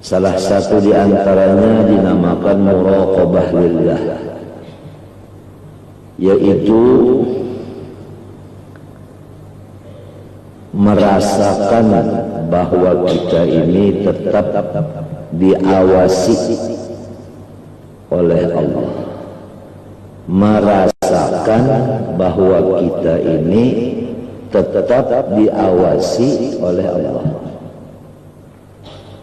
Salah satu di antaranya dinamakan muraqabah lillah, yaitu merasakan bahwa kita ini tetap diawasi oleh Allah, merasakan bahwa kita ini tetap diawasi oleh Allah.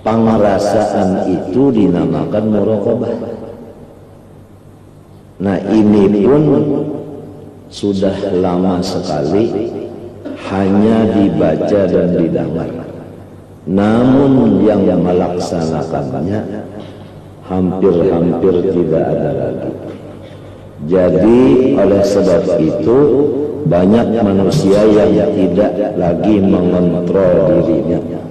Pengerasaan itu dinamakan muraqabah. Nah, ini pun sudah lama sekali hanya dibaca dan didengar, namun yang melaksanakannya hampir-hampir tidak ada lagi. Jadi oleh sebab itu banyak manusia yang tidak lagi mengontrol dirinya,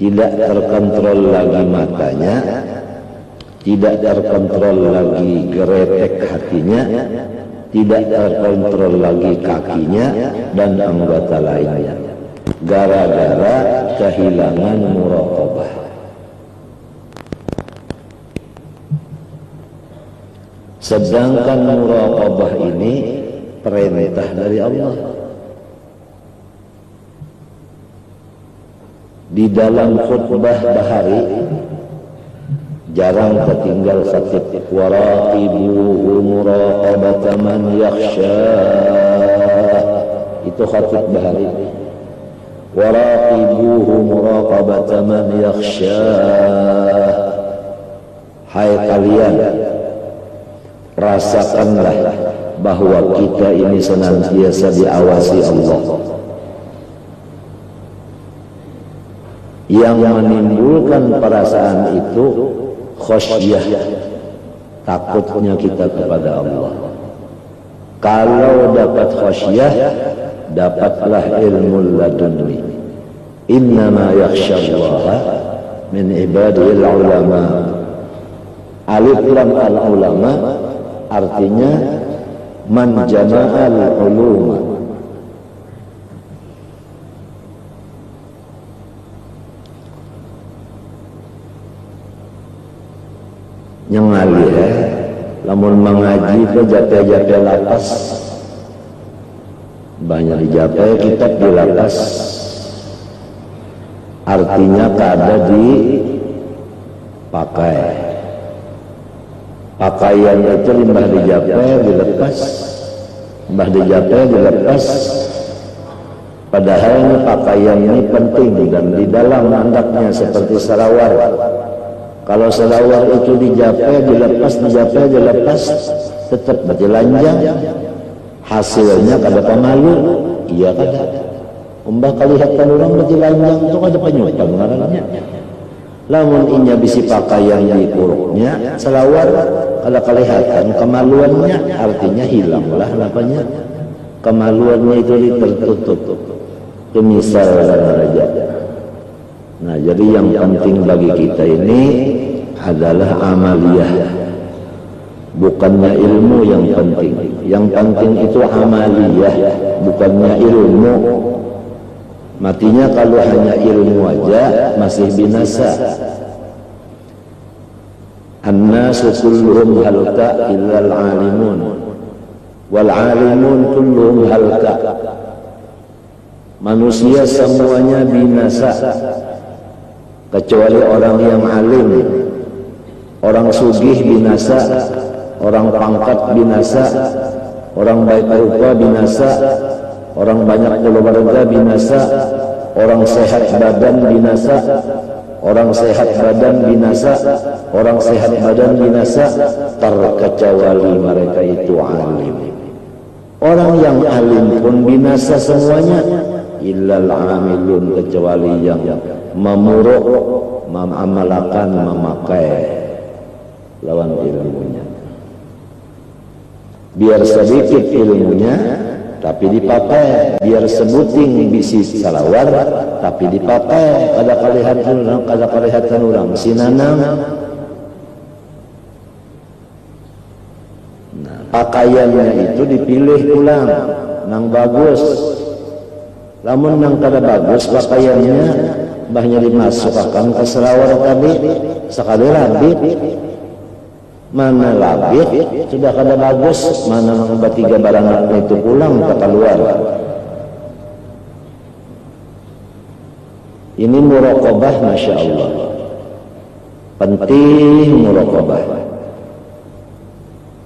tidak terkontrol lagi matanya, tidak terkontrol lagi geretek hatinya, tidak terkontrol lagi kakinya dan anggota lainnya, gara-gara kehilangan muraqabah. Sedangkan muraqabah ini perintah dari Allah. Di dalam khutbah bahari jarang tertinggal khatib waraqibuhu muraqabata man yakhsha. Itu khatib bahari. Waraqibuhu muraqabata man yakhsha. Hai kalian, rasakanlah bahwa kita ini senantiasa diawasi Allah. Yang menimbulkan perasaan itu khosyah, takutnya kita kepada Allah. Kalau dapat khosyah, dapatlah ilmu laduni. Innama yakhsyallaha min ibadil ulama. Alif lam al ulama artinya man jama'al uluma. Nyengali lamun mengaji ke jape-jape lapas, banyak di jape kitab di lapas, artinya kada dipakai. Pakaian itu limbah di jape dilepas, limbah di jape dilepas, padahal pakaian ini penting dan di dalam andaknya seperti selawar. Kalau selawar itu dijape, dilepas, dijape, dilepas, tetap berjelanjang. Hasilnya kada pemalu, iya kada. Umbah kelihatan orang berjelanjang itu kada penyutan ngarannya. Lamun inya bisi pakaian di kuruknya, selawar kada kelihatan kemaluannya, artinya hilanglah lapanya. Kemaluannya itu tertutup. Kemisal raja. Nah, jadi yang penting bagi kita ini adalah amaliyah, bukannya ilmu yang penting. Yang penting itu amaliyah, bukannya ilmu. Matinya kalau hanya ilmu aja masih binasa. An-nasu kulluhum halka illal alimun, wal alimun kulluhum halka. Manusia semuanya binasa kecuali orang yang alim. Orang sugih binasa, orang pangkat binasa, orang baik rupa binasa, orang banyak keluarga binasa, orang sehat badan binasa, orang sehat badan binasa, orang sehat badan binasa, terkecuali mereka itu alim. Orang yang alim pun binasa semuanya, illal amilun, kecuali yang memuruk, mengamalkan, memakai lawan ilmunya. Biar sedikit ilmunya tapi dipakai, biar sebuting bisi salawar tapi dipakai. Kada kelihatan orang sinanang. Nah, pakaiannya itu dipilih ulang nang bagus. Lamun nang kada bagus pakaiannya bahnya dimasukkan ke selawar tadi sekali labit. Mana labit sudah kada bagus, mana mengubah 3 barang itu pulang ke keluar. Ini muraqabah, masya Allah, penting muraqabah.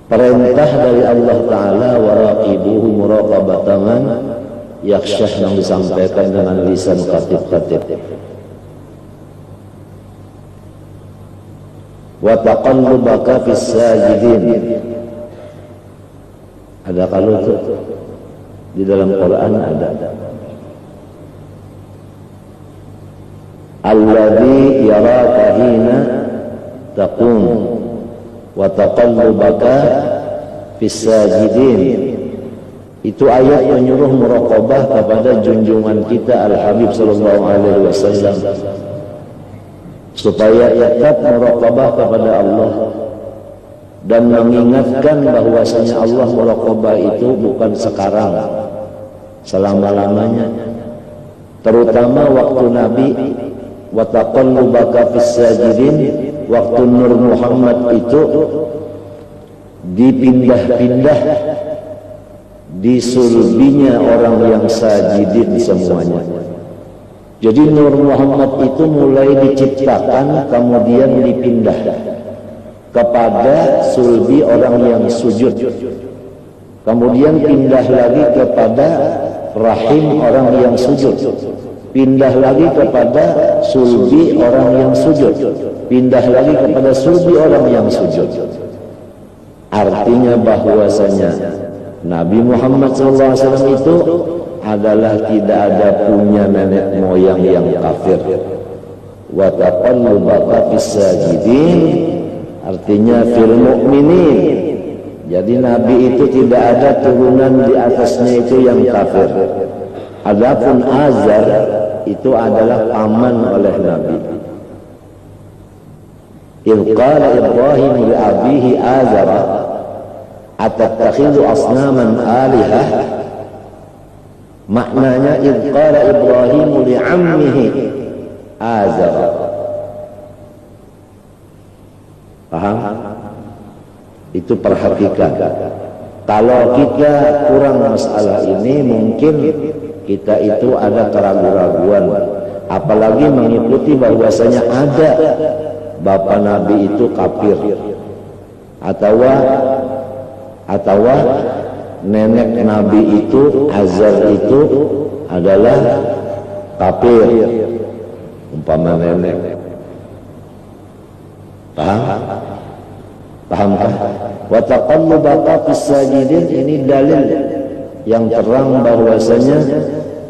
Perintah dari Allah Ta'ala, waraqibuhu muraqabatan man yakhshah, yang disampaikan dengan lisan khatib-khatib. Wa taqallubaka fis sajidin. Ada kalau itu di dalam Quran ada. Alladzi yaraka hina taqum wa taqallubaka fis sajidin. Itu ayat menyuruh muraqabah kepada junjungan kita Al-Habib sallallahu alaihi wasallam, supaya tetap muraqabah kepada Allah dan mengingatkan bahwasanya Allah muraqabah itu bukan sekarang, selama-lamanya. Terutama waktu Nabi wa taqallubaka fis sajidin, waktu Nur Muhammad itu dipindah-pindah di sulbinya orang yang sajidin semuanya. Jadi Nur Muhammad itu mulai diciptakan kemudian dipindah kepada sulbi orang yang sujud, kemudian pindah lagi kepada rahim orang yang sujud, pindah lagi kepada sulbi orang yang sujud, pindah lagi kepada sulbi orang yang sujud. Artinya bahwasanya Nabi Muhammad SAW itu adalah tidak ada punya nenek moyang yang kafir. Wa taqallubaka fis sajidin, artinya fil mu'minin. Jadi Nabi itu tidak ada turunan di atasnya itu yang kafir. Adapun Azar itu adalah paman oleh Nabi. Idh qala Ibrahim li abihi Azara atattakhidhu asnaman alihah. Maknanya idh qala Ibrahim li ammihi Azara. Paham? Itu perhatikan. Kalau kita kurang masalah ini, mungkin kita itu ada keraguan-raguan, apalagi mengikuti bahwasanya ada bapak Nabi itu kafir, atau nenek Nabi itu Azar itu adalah kafir, umpama nenek. Pahamkah? Wa taqallubaka fis sajidin, ini dalil yang terang bahwasanya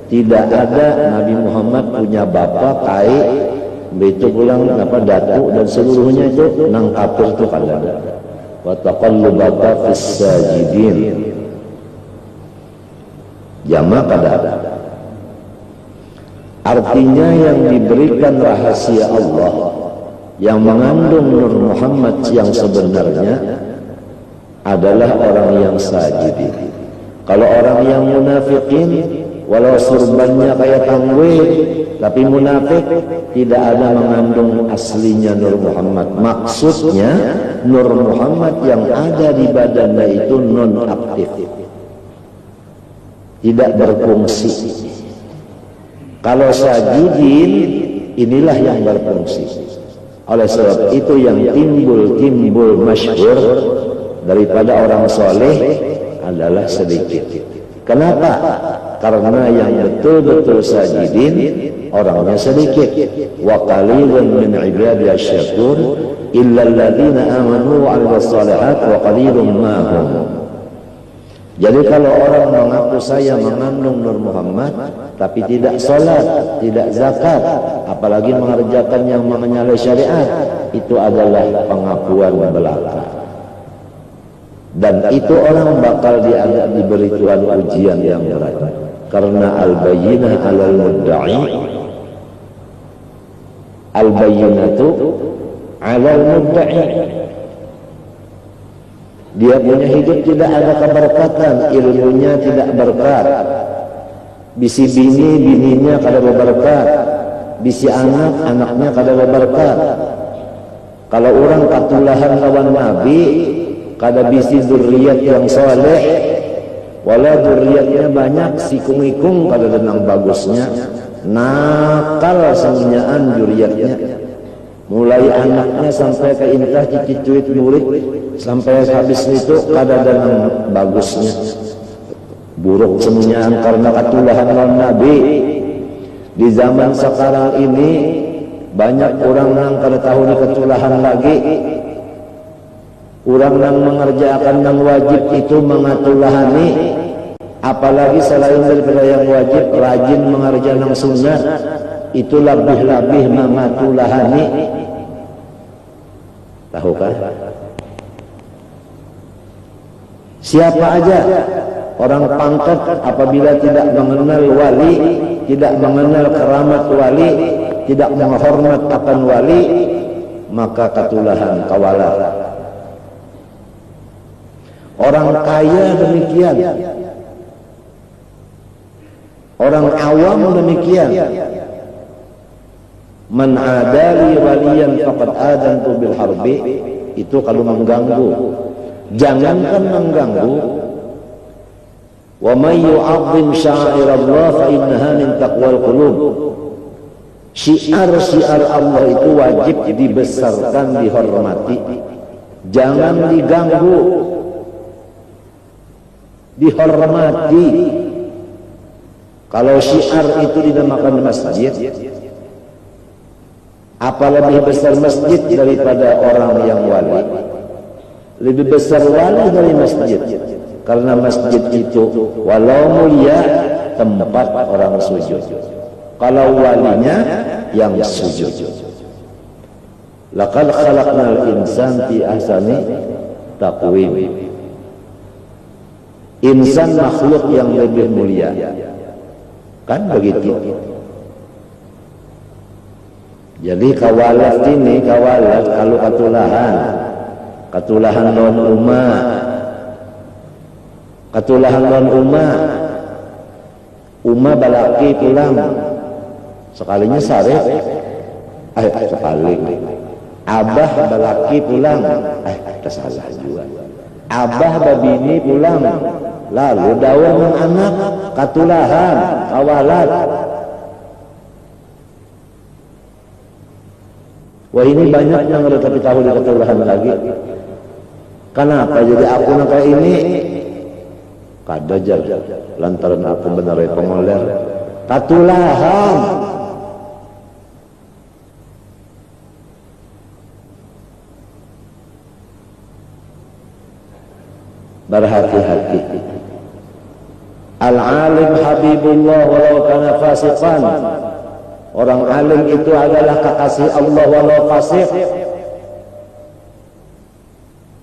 tidak ada Nabi Muhammad punya bapak kai, begitu pulang datu dan seluruhnya itu nang kafir itu kada ada. Wa taqallubaka fis sajidin, jama kada ada. Artinya yang diberikan rahasia Allah yang mengandung Nur Muhammad yang sebenarnya adalah orang yang sajidin. Kalau orang yang munafikin, walau surbannya kayak tanggul, tapi munafik, tidak ada mengandung aslinya Nur Muhammad. Maksudnya Nur Muhammad yang ada di badannya itu non aktif, tidak berfungsi. Kalau sajidin, inilah yang berfungsi. Oleh sebab itu yang timbul masyhur daripada orang soleh adalah sedikit. Kenapa? Karena yang betul-betul sajidin orangnya sedikit. Wa qalilun min ibadiy asy-syakur illa alladziina aamanu wa 'amilus shalihaat wa qalilun ma hum. Jadi kalau orang mengaku saya mengandung Nur Muhammad tapi tidak sholat, tidak zakat, apalagi mengerjakan yang menyalahi syariat, itu adalah pengakuan belaka. Dan itu orang bakal diberi Tuhan ujian yang berat. Karena al-bayyinah 'alal mudda'i, al-bayyinatu 'alal mudda'i. Dia punya hidup tidak ada keberkatan, ilmunya tidak berkat. Bisi bininya kada berkat, bisi anaknya kada berkat. Kalau orang katulahan lawan Nabi kada bisi zuriat yang soleh, walau zuriatnya banyak sikung-ikung kada denang bagusnya, nakal semuanyaan zuriatnya. Mulai anaknya sampai ke intah cicit cuit murid, sampai habis itu kada denang bagusnya. Buruk semuanyaan karena katulahan lawan Nabi. Di zaman sekarang ini banyak orang yang kada tahu di ketulahan lagi. Orang yang mengerjakan yang wajib itu mengatulahani, apalagi selain daripada yang wajib rajin mengerjakan yang sunnah, itu lebih-lebih mengatulahani. Tahukah? Siapa aja orang pangkat apabila tidak mengenal wali, tidak mengenal keramat wali, tidak menghormat akan wali, maka katulahan kawalah. Orang kaya demikian, orang awam demikian. Man adali waliyan faqad adantu bil harbi, itu kalau mengganggu. Jangankan mengganggu. Wa may yu'azzim sya'airallah fa innaha min taqwal qulub. Syiar-syiar Allah itu wajib dibesarkan, dihormati. Jangan diganggu, dihormati. Kalau syiar itu dinamakan masjid, apa lebih besar masjid daripada orang yang wali? Lebih besar wali dari masjid. Karena masjid itu walau mulia tempat orang sujud, kalau walinya yang sujud. Laqad khalaqnal insana fi ahsani taqwim. Insan makhluk yang lebih mulia, kan begitu. Jadi kawalat ini, kawalat kalau katulahan non umat, katulahan non umat balaki pulang sekalinya sarif, sekali abah balaki pulang, ada salah juga. Abah babini pulang, lalu daun anak katulahan kawalat. Wah, ini banyak yang udah tapi tahu di ketulahan lagi. Kenapa jadi aku nak kayak ini? Kadajar lantaran aku benar pengoler katulahan. Berhati-hati. Al-alim habibullah walau kana fasiqan. Orang alim itu adalah kekasih Allah walau fasik.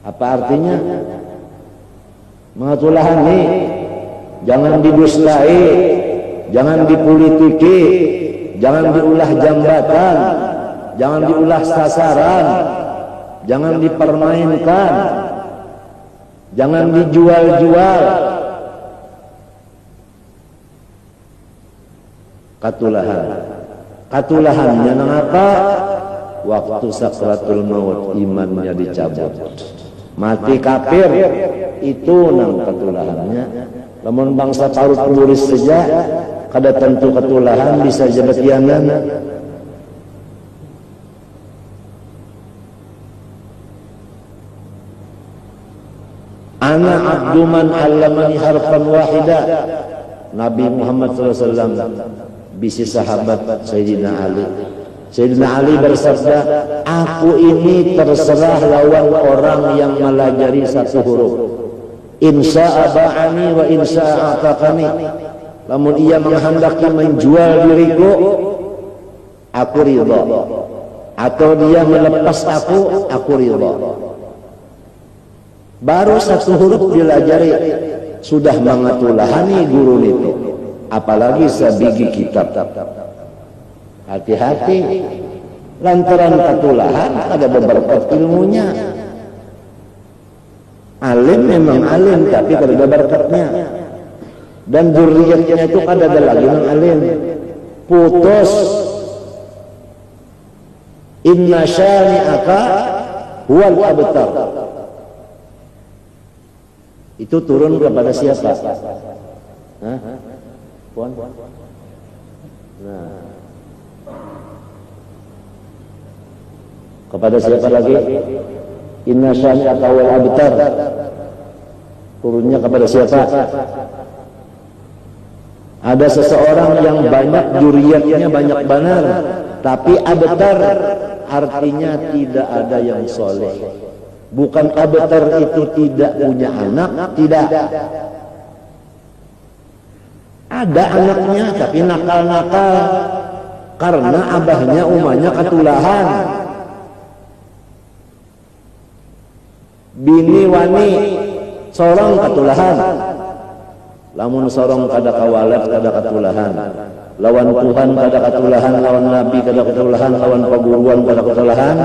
Apa artinya? Mengatulahani, jangan didustai, jangan dipolitiki, jangan diulah jambatan, jangan diulah sasaran, jangan dipermainkan, jangan dijual-jual. Katulahannya mengapa? Waktu sakratul maut imannya dicabut, mati kafir, itu nang katulahannya. Namun bangsa parut puris saja kada tentu katulahan bisa jabatianan. Ana abdu man allamani harfan wahida. Nabi Muhammad SAW bisi sahabat Sayyidina Ali. Sayyidina Ali bersabda, aku ini terserah lawan orang yang melajari satu huruf. Insya'a ba'ani wa insya'a ataqani. Namun ia menghendaki menjual diriku, aku ridha. Atau dia melepas aku ridha. Baru satu huruf dilajari, sudah mengatulahani guru itu. Apalagi sebiji kitab. Hati-hati, lantaran katulahan ada beberapa ilmunya. Alim memang alim, tapi kada ada berkatnya. Dan zuriatnya itu kada ada lagi yang alim. Putus Inna syani'aka huwal abtar. Itu turun kepada siapa? Hah? Puan? Nah. Kepada siapa lagi? Inna syani'aka huwal abtar. Turunnya kepada siapa? Ada seseorang yang banyak juriyatnya, banyak benar, tapi abtar artinya tidak ada yang soleh. Bukan abtar itu tidak punya anak, tidak. Ada anaknya tapi nakal-nakal karena abahnya umahnya ketulahan. Bini wani sorong ketulahan. Lamun sorong kada kawalat kada ketulahan. Lawan Tuhan kada ketulahan, lawan Nabi kada ketulahan, lawan paguruan kada ketulahan.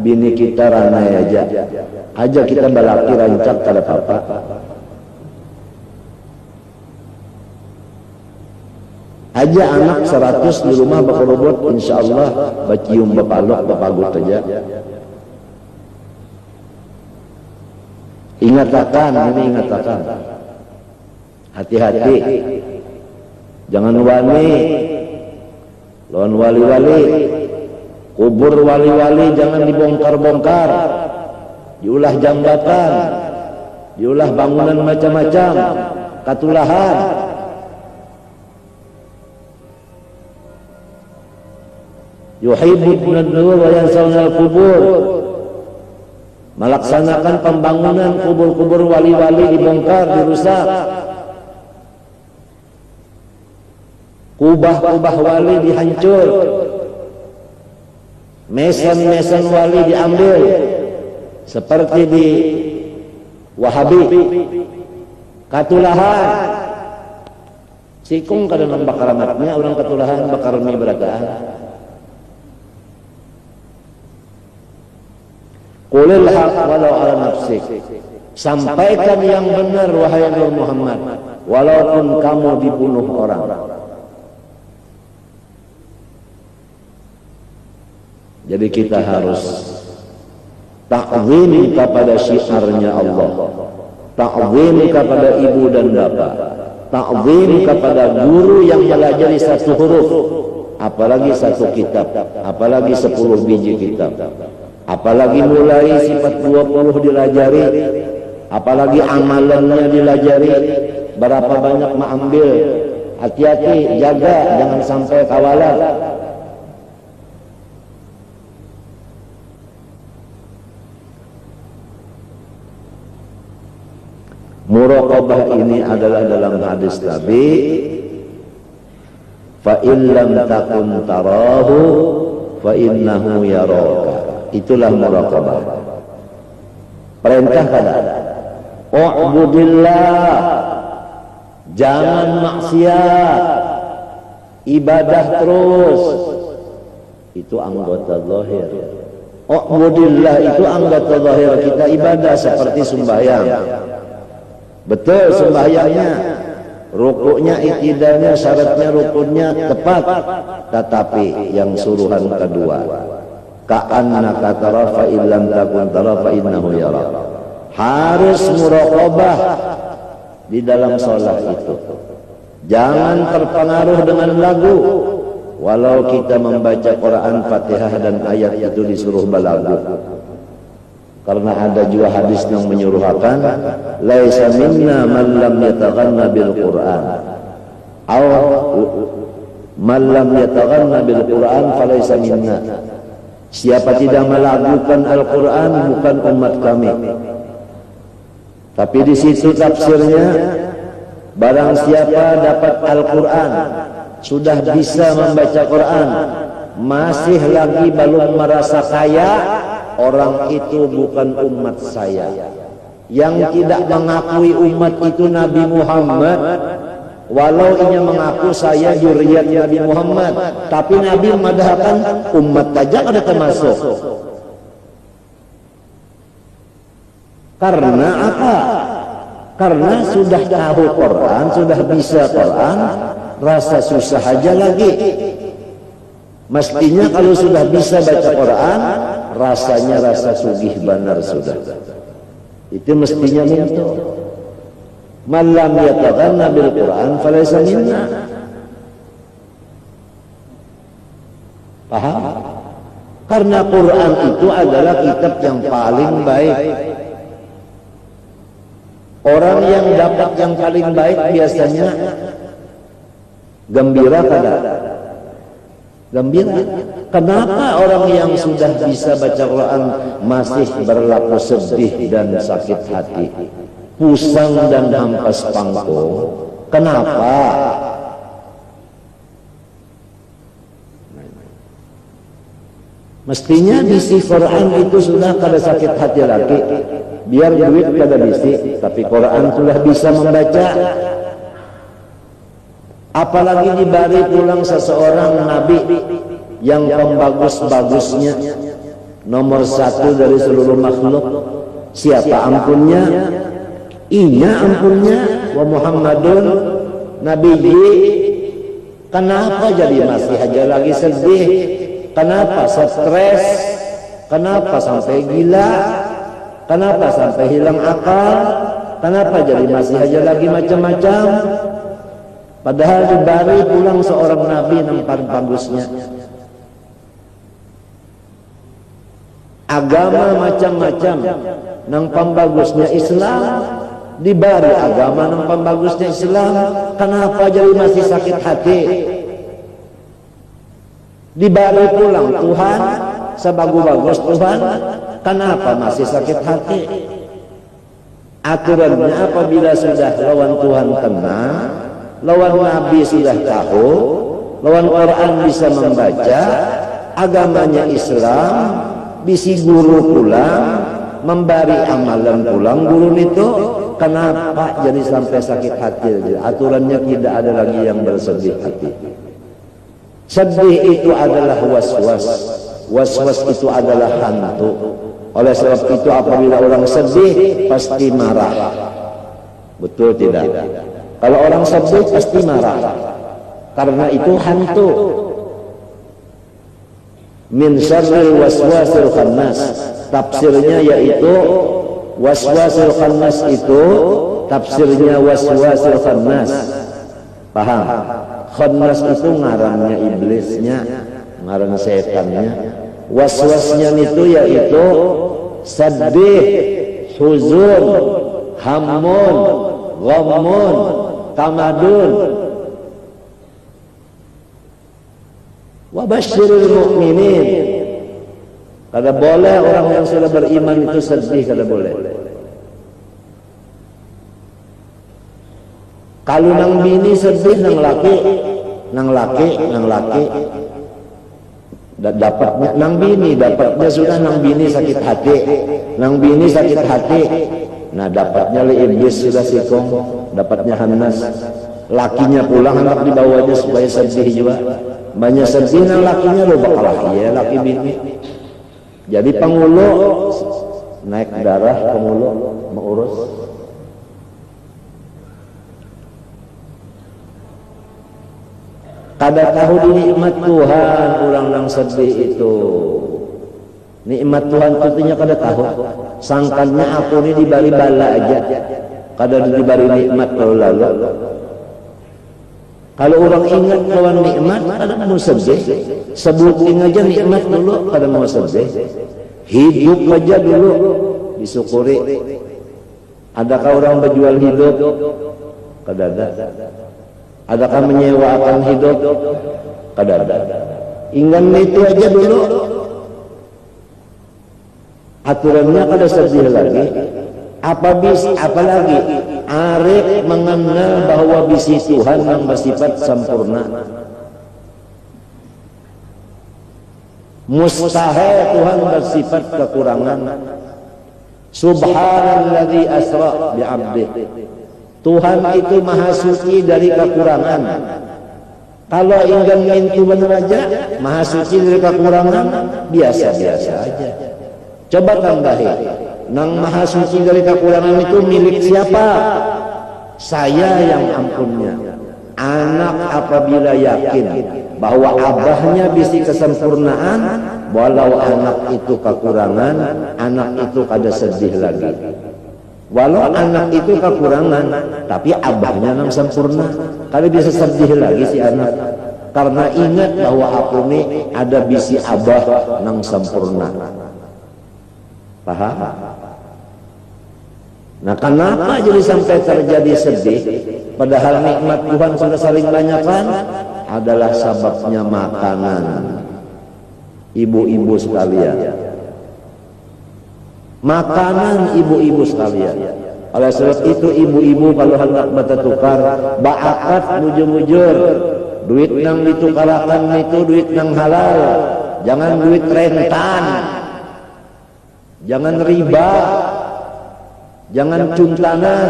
Bini kita ranai aja kita balaki rancak kada apa-apa. Aja anak 100 di rumah bakorobot, insyaallah bacium bapalok bapagut aja. Ingatakan, ini ingatakan. Hati-hati, jangan wani, lawan wali-wali, kubur wali-wali jangan dibongkar-bongkar, diulah jambatan, diulah bangunan macam-macam, katulahan. Yuhibbun an-nur wa yansawna al-kubur. Melaksanakan pembangunan kubur-kubur wali-wali dibongkar, dirusak. Kubah-kubah wali dihancur, mesan-mesan wali diambil, seperti di Wahabi, katulahan. Sikung kada nambah karamatnya orang katulahan bakar mie berataan. Qulil haq walau ala nafsik. Sampaikan yang benar wahai Nur Muhammad, walaupun kamu dibunuh orang. Jadi kita harus ta'zim kepada syiarnya Allah, ta'zim kepada ibu dan bapak, ta'zim kepada guru yang melajari satu huruf, apalagi satu kitab, apalagi 10 biji kitab, apalagi mulai sifat 20 dilajari, apalagi amalannya dilajari, berapa banyak mengambil. Hati-hati, jaga, jangan sampai kawalan. Muraqabah ini adalah dalam hadis Nabi, fa in lam takun tarahu fa innahu yaraka. Itulah muraqabah. Perintah kada? U'budillah. Jangan maksiat. Ibadah terus. Itu anggota zahir. U'budillah itu anggota zahir kita ibadah seperti sembahyang. Betul sembahyangnya, rukuknya, iktidalnya, syaratnya, rukunnya tepat, tetapi yang suruhan kedua, ka'annaka tara fa illam takun tara fa innahu yara. Harus muraqabah di dalam salat itu. Jangan terpengaruh dengan lagu. Walau kita membaca Quran, Fatihah dan ayat itu disuruh balagu. Karena ada juga hadis yang menyuruhkan, laisa minna man lam yataghanna bil Qur'an. Aw man lam yataghanna bil Qur'an falaisa minna. Siapa tidak melagukan Al-Qur'an bukan umat kami. Tapi di situ tafsirnya, barang siapa dapat Al-Qur'an, sudah bisa membaca Quran, masih lagi belum merasa kaya, orang itu bukan umat saya. Yang tidak mengakui umat itu Nabi Muhammad, walau ia mengaku saya zuriat Nabi Muhammad, tapi Nabi memadahkan umat saja ada termasuk. Karena apa? Karena sudah tahu Quran, sudah bisa Quran, rasa susah aja lagi. Mestinya kalau sudah bisa baca Quran, rasanya rasa sugih benar sudah. Itu mestinya itu. Man lam yataghanna bil Quran falaysa minna. Paham? Karena Quran itu adalah kitab yang paling baik. Orang yang dapat yang paling baik biasanya gembira kada? Gembira. Kenapa orang yang sudah bisa baca Quran masih berlaku sedih dan sakit hati, pusang dan hampas pangkong? Kenapa? Mestinya bisi Quran itu sudah kada sakit hati lagi, biar duit kada bisi, tapi Quran sudah bisa membaca. Apalagi diberi pulang seseorang nabi yang pembagus-bagusnya, nomor 1 dari seluruh makhluk. Siapa ampunnya? Inya ampunnya. Wa Muhammadun nabiyyi. Kenapa jadi masih aja lagi sedih? Kenapa stres? Kenapa sampai gila? Kenapa sampai hilang akal? Kenapa jadi masih aja lagi macam-macam? Padahal diberi pulang seorang nabi yang paling bagusnya. Agama macam-macam, nang pembagusnya Islam, diberi agama nang pembagusnya Islam. Kenapa jadi masih sakit hati? Diberi pulang Tuhan, sebagus-bagus Tuhan, kenapa masih sakit hati? Aturannya apabila sudah lawan Tuhan tenang, lawan Nabi sudah tahu, lawan Quran bisa membaca, agamanya Islam, bisi guru pulang, memberi amalan pulang guru itu, kenapa jadi sampai sakit hati? Aturannya tidak ada lagi yang bersedih hati. Sedih itu adalah was-was, was-was itu adalah hantu. Oleh sebab itu apabila orang sedih pasti marah. Betul tidak? Kalau orang sedih pasti marah, karena itu hantu. Min syarril waswasil khannas, tafsirnya yaitu waswasil khannas itu tafsirnya waswasil khannas. Paham? Khannas itu ngarannya iblisnya, ngaran setannya. Waswasnya itu yaitu sedih, huzun, hamun, ghammun, tamadun. Wa basyiril mu'minin. Kada boleh orang yang sudah beriman itu sedih, kada boleh. Kalau nang bini sedih, nang laki dapatnya nang bini, dapatnya sudah nang bini sakit hati, nang bini sakit hati. Nah dapatnya li iblis sudah sikong, dapatnya Hannas. Lakinya pulang hendak dibawanya supaya sedih juga. Banyak sedih nang lakinya lo bakalah ya laki bini. Jadi pengulu naik darah, pengulu mengurus. Kada tahu di nikmat Tuhan orang yang sedih itu. Nikmat Tuhan tentunya kada tahu. Sangkannya aku ini diberi bala aja, kada diberi nikmat kalau lalu. Kalau orang ingat lawan nikmat, kada mau sedih. Sebutin aja nikmat dulu, kada mau sedih. Hidup aja dulu disyukuri. Adakah orang berjual hidup? Kada ada. Adakah menyewakan hidup? Kada ada. Ingat itu aja dulu. Aturannya kada sedih lagi. Apalagi arif mengenal bahwa bisi Tuhan yang bersifat sempurna. Mustahil Tuhan bersifat kekurangan. Subhanalladzi asra bi'abdihi. Tuhan itu maha suci dari kekurangan. Kalau ingin itu benar aja, maha suci dari kekurangan, biasa-biasa aja. Coba tambahi, nang maha suci dari kekurangan itu milik siapa? Saya yang ampunnya. Anak apabila yakin bahwa abahnya bisi kesempurnaan, walau anak itu kekurangan, anak itu kada sedih lagi. Walau anak itu kekurangan, tapi abahnya nang sempurna, kada bisa sedih lagi si anak. Karena ingat bahwa aku ini ada bisi abah nang sempurna. Paham? Nah, kenapa jadi sampai terjadi sedih? Padahal nikmat Tuhan sudah saling banyakkan. Adalah sebabnya makanan. Ibu-ibu sekalian, makanan ibu-ibu sekalian. Oleh sebab itu ibu-ibu kalau hendak bertukar, baakat mujur-mujur. Duit nang ditukarakan itu duit nang halal, jangan duit rentan, jangan riba, jangan cuntanan,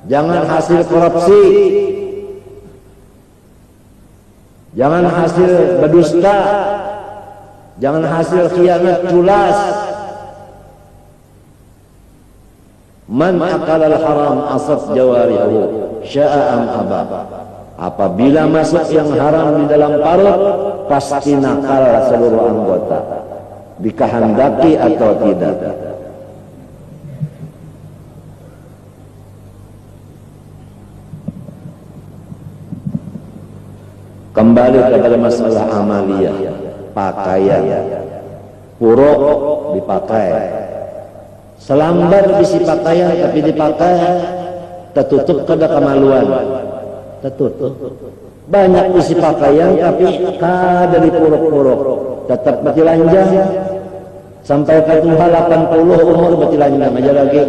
jangan hasil korupsi, jangan hasil berdusta, jangan hasil khianat culas. Man akalal haram asaf jawarihu sya'a am abab. Apabila masuk yang haram di dalam parut, pasti nakal seluruh anggota, dikehendaki atau tidak. Kembali kepada masalah amaliyah, pakaian, puruk dipakai, selambar bisi pakaian tapi dipakai, tertutup kada kemaluan. Tertutup. Banyak isi pakaian tapi kada dipuruk-puruk, tetap betilanjang sampai ke Tuhan 80 umur betilanjang aja lagi.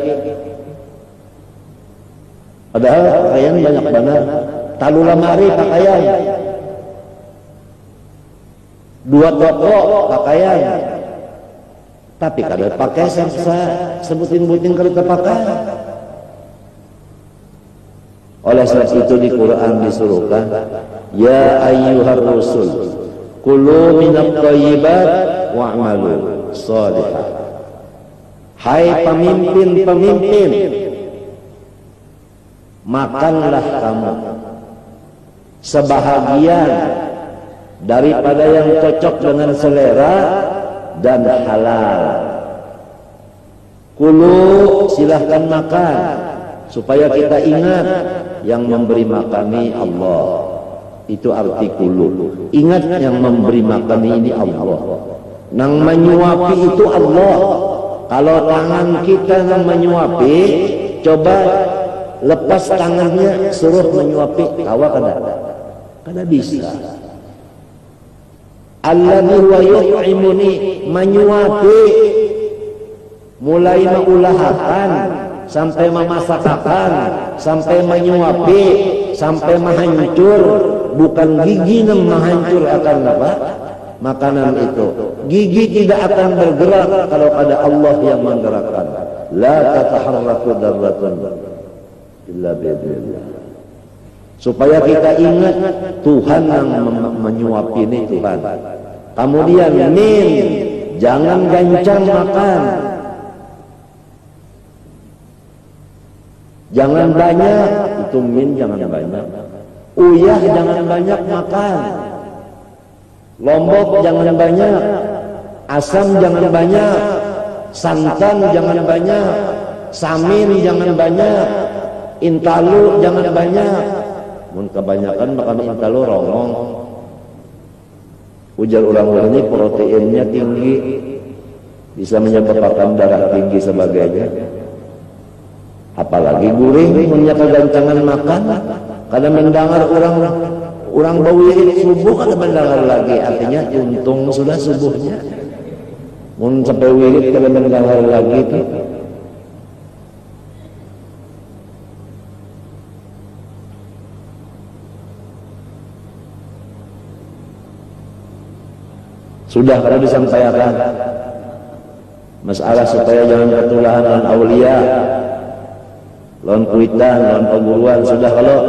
Padahal pakaian banyak benar. Talu lemari pakaian, 2 toko pakaian, tapi kada pakai saya sebutin-butin kada pakai. Oleh sebab itu di Quran disuruhkan, ya ayyuhar rusul kulu minat thayyibat wa'malu shalihan. Hai pemimpin-pemimpin, makanlah kamu sebahagian daripada yang cocok dengan selera dan halal. Kulu, silahkan makan, supaya kita ingat yang memberi makan ini Allah. Itu arti kulu. Ingat yang memberi makan ini Allah. Nang menyuapi itu Allah. Kalau tangan kita nang menyuapi, coba lepas tangannya suruh menyuapi, kawa kada bisa. Alladzi wa yut'imuni, menyuapi, mulai mengulahakan sampai memasakkan, sampai menyuapi, sampai menghancur. Bukan gigi yang menghancur akan apa? Makanan itu. Gigi tidak akan bergerak kalau ada Allah yang menggerakkan. La tataharraku darratun illa bi'idznillah. Supaya kita ingat Tuhan yang menyuapi ini Tuhan. Kemudian min, jangan gancang makan. Jangan banyak, itu min jangan banyak. Uyah jangan banyak makan. Lombok jangan banyak. Asam jangan banyak. Santan jangan banyak. Samin jangan banyak. Intalu jangan banyak. Mun kebanyakan makan intalu rongong. Ujar orang ini proteinnya tinggi, bisa menyebabkan darah tinggi sebagainya. Apalagi guring punya kegancangan makan. Kadang mendengar orang bau subuh, kadang mendengar lagi, artinya untung sudah subuhnya. Mun sampai wirid kadang mendengar lagi itu. Sudah kalau disampaikan masalah supaya jangan ketulahan lawan aulia, lawan kuitan, lawan perguruan. Sudah kalau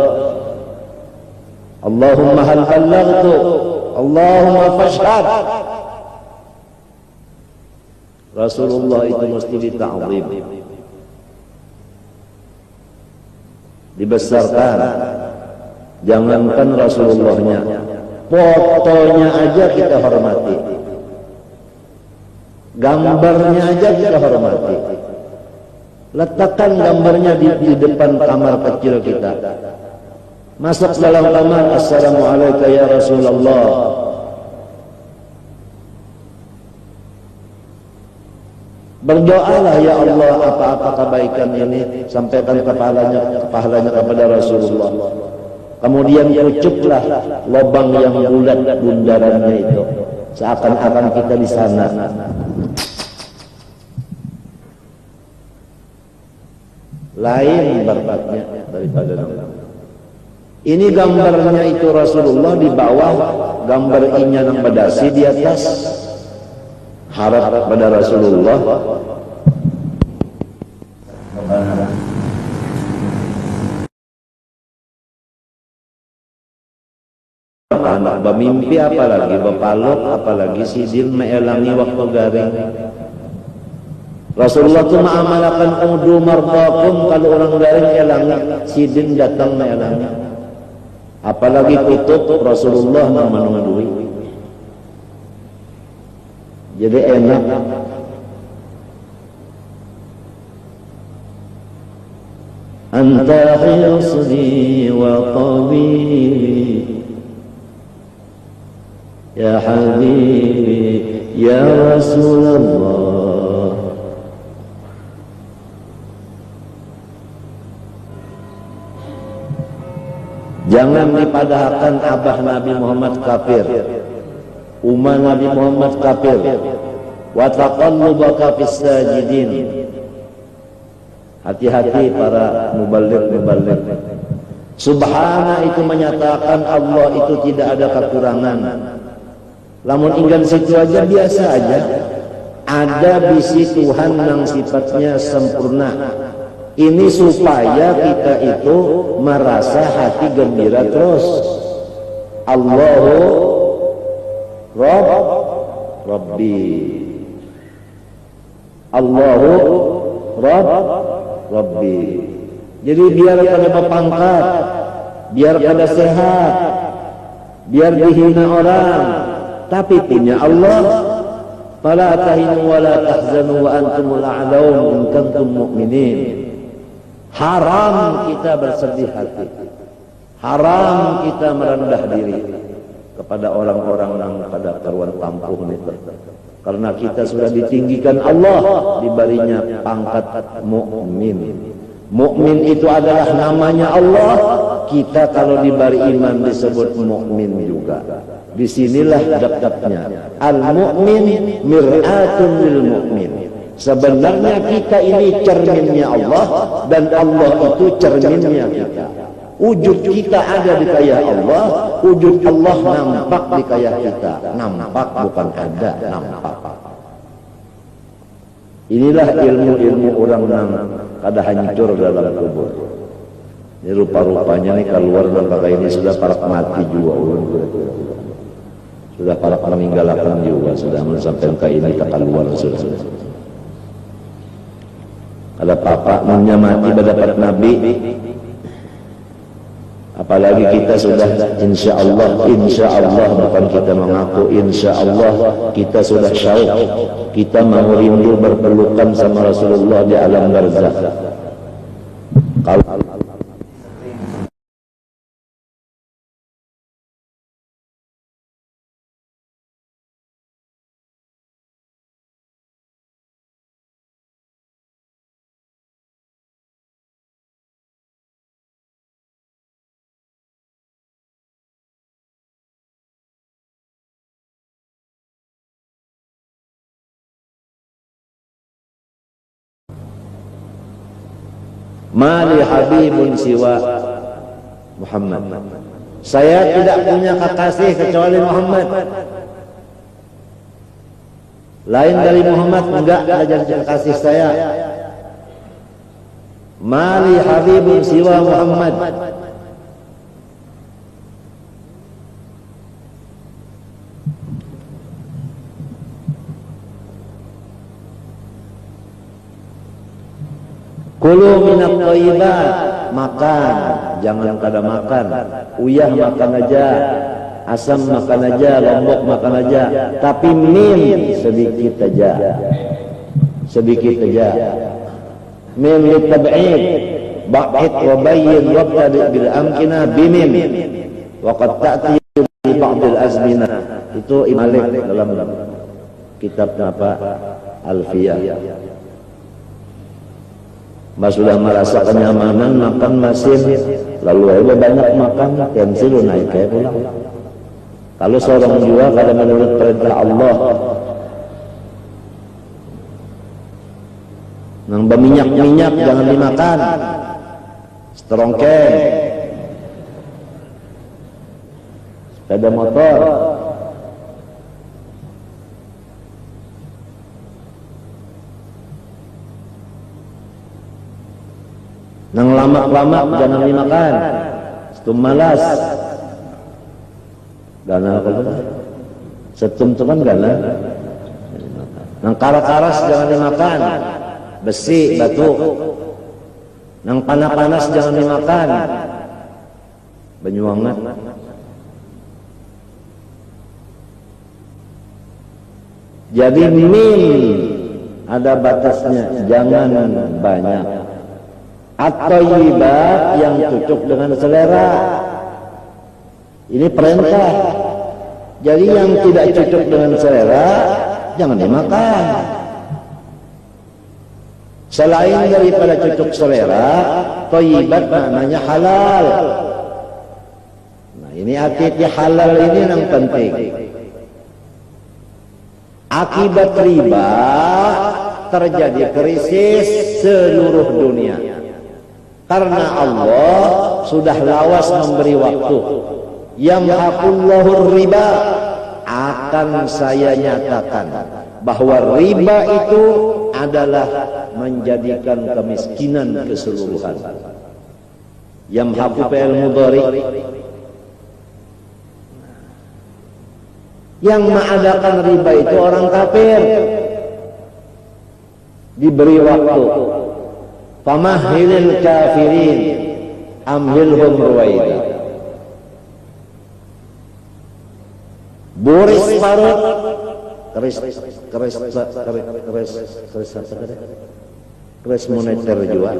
Allahumma hal ballaghtu, Allahumma fashhad. Rasulullah itu mesti dita'zim, dibesarkan. Jangankan Rasulullahnya, Fotonya aja kita hormati, gambarnya aja kita hormati. Letakkan gambarnya di depan kamar kecil kita. Masuk dalam kamar, assalamualaikum ya Rasulullah. Berdoalah, ya Allah, apa-apa kebaikan ini sampaikan pahalanya kepada Rasulullah. Kemudian kucuklah lubang yang bulat bundarannya itu, seakan-akan kita di sana. Lain berkatnya daripada ini. Gambarnya itu Rasulullah di bawah, gambar inya nang badasi di atas. Harap pada Rasulullah. Anak bermimpi apalagi berpaluk, apalagi sidin meelangi waktu garing. Rasulullah itu ma'amalakan udu mardakum, kalau orang garing elangi, sidin datang meelangi. Apalagi kutub Rasulullah menunggu. Jadi enak. Anta hirsni wa tabibi ya habibi ya Rasulullah. Jangan dipadahkan abah Nabi Muhammad kafir, umat Nabi Muhammad kafir. Wa taqallubaka fis sajidin. Hati-hati para muballigh. Subhana itu menyatakan Allah itu tidak ada kekurangan. Lamun inggan situ aja biasa aja. Ada bisi Tuhan yang sifatnya sempurna. Ini supaya kita itu merasa hati gembira terus. Allahu Rabbi, Allahu Rabbi. Jadi biar pada berpangkat, biar pada sehat, biar dihina orang, tapi punya Allah. Fala tahinu wa la tahzanu wa antumul a'laun in kuntum mu'minin. Haram kita bersedih hati, haram kita merendah diri kepada orang-orang yang pada karuan kampung itu, karena kita sudah ditinggikan Allah, diberinya pangkat mukmin. Mukmin itu adalah namanya Allah. Kita kalau diberi iman disebut mukmin juga. Disinilah dapatnya al-mu'min mir'atun lil mu'min. Sebenarnya kita ini cerminnya Allah, dan Allah itu cerminnya kita. Wujud kita ada di kaya Allah, wujud Allah nampak di kaya kita. Nampak bukan ada, nampak. Inilah ilmu-ilmu orang yang kada hancur dalam kubur. Ini rupa-rupanya nih keluar dan kakak ini sudah para mati juga. Sudah para meninggalkan juga, sudah sampai ke ini tak keluar sudah. Ada papa mati berdapat Nabi. Apalagi kita sudah insya Allah bukan kita mengaku, insya Allah kita sudah syauq, kita mau rindu berpelukan sama Rasulullah di alam barzakh. Kalau Mali habibun siwa Muhammad. Saya tidak punya kekasih kecuali Muhammad. Lain dari Muhammad enggak ada jadi kekasih saya. Mali habibun siwa Muhammad. Kulu minat thayyibat, makan, jangan kada makan, uyah makan aja. asam makan aja, lombok makan aja, tapi mim sedikit aja, sedikit aja. Mim litab'id, ba'id wa bayyin wabtadi bil amkina bimim, wa qad ta'ti li ba'dil azmina. Itu Imam Malik dalam kitab apa Alfiyah. Mas sudah merasa kenyamanan makan masin, lalu banyak makan, tensi lu naik kayak pulang. Kalau seorang jiwa kalau menurut perintah Allah, nang berminyak-minyak jangan dimakan, seterongkeng, sepeda motor, nang lamak-lamak jangan dimakan, setum malas, gana apa itu? Setum itu kan gana. Nang karas-karas jangan dimakan, besi, batu. Nang panas-panas jangan dimakan, banyuangan. Jadi min ada batasnya, jangan banyak. At-thayyibat yang cocok dengan selera. Ini perintah. Jadi yang tidak cocok dengan selera jangan dimakan. Selain daripada cocok selera, thayyibat maknanya halal. Nah, ini arti halal ini yang penting. Akibat riba terjadi krisis seluruh dunia. Karena Allah sudah lawas memberi waktu. Yamhaqullahu riba, akan saya nyatakan bahwa riba itu adalah menjadikan kemiskinan keseluruhan. Yamhaqu fi'il mudhari, yang mengadakan riba itu orang kafir, diberi waktu. Famahhilil kafirin amhilhum ruwaida. Boris Parut keris moneter juga.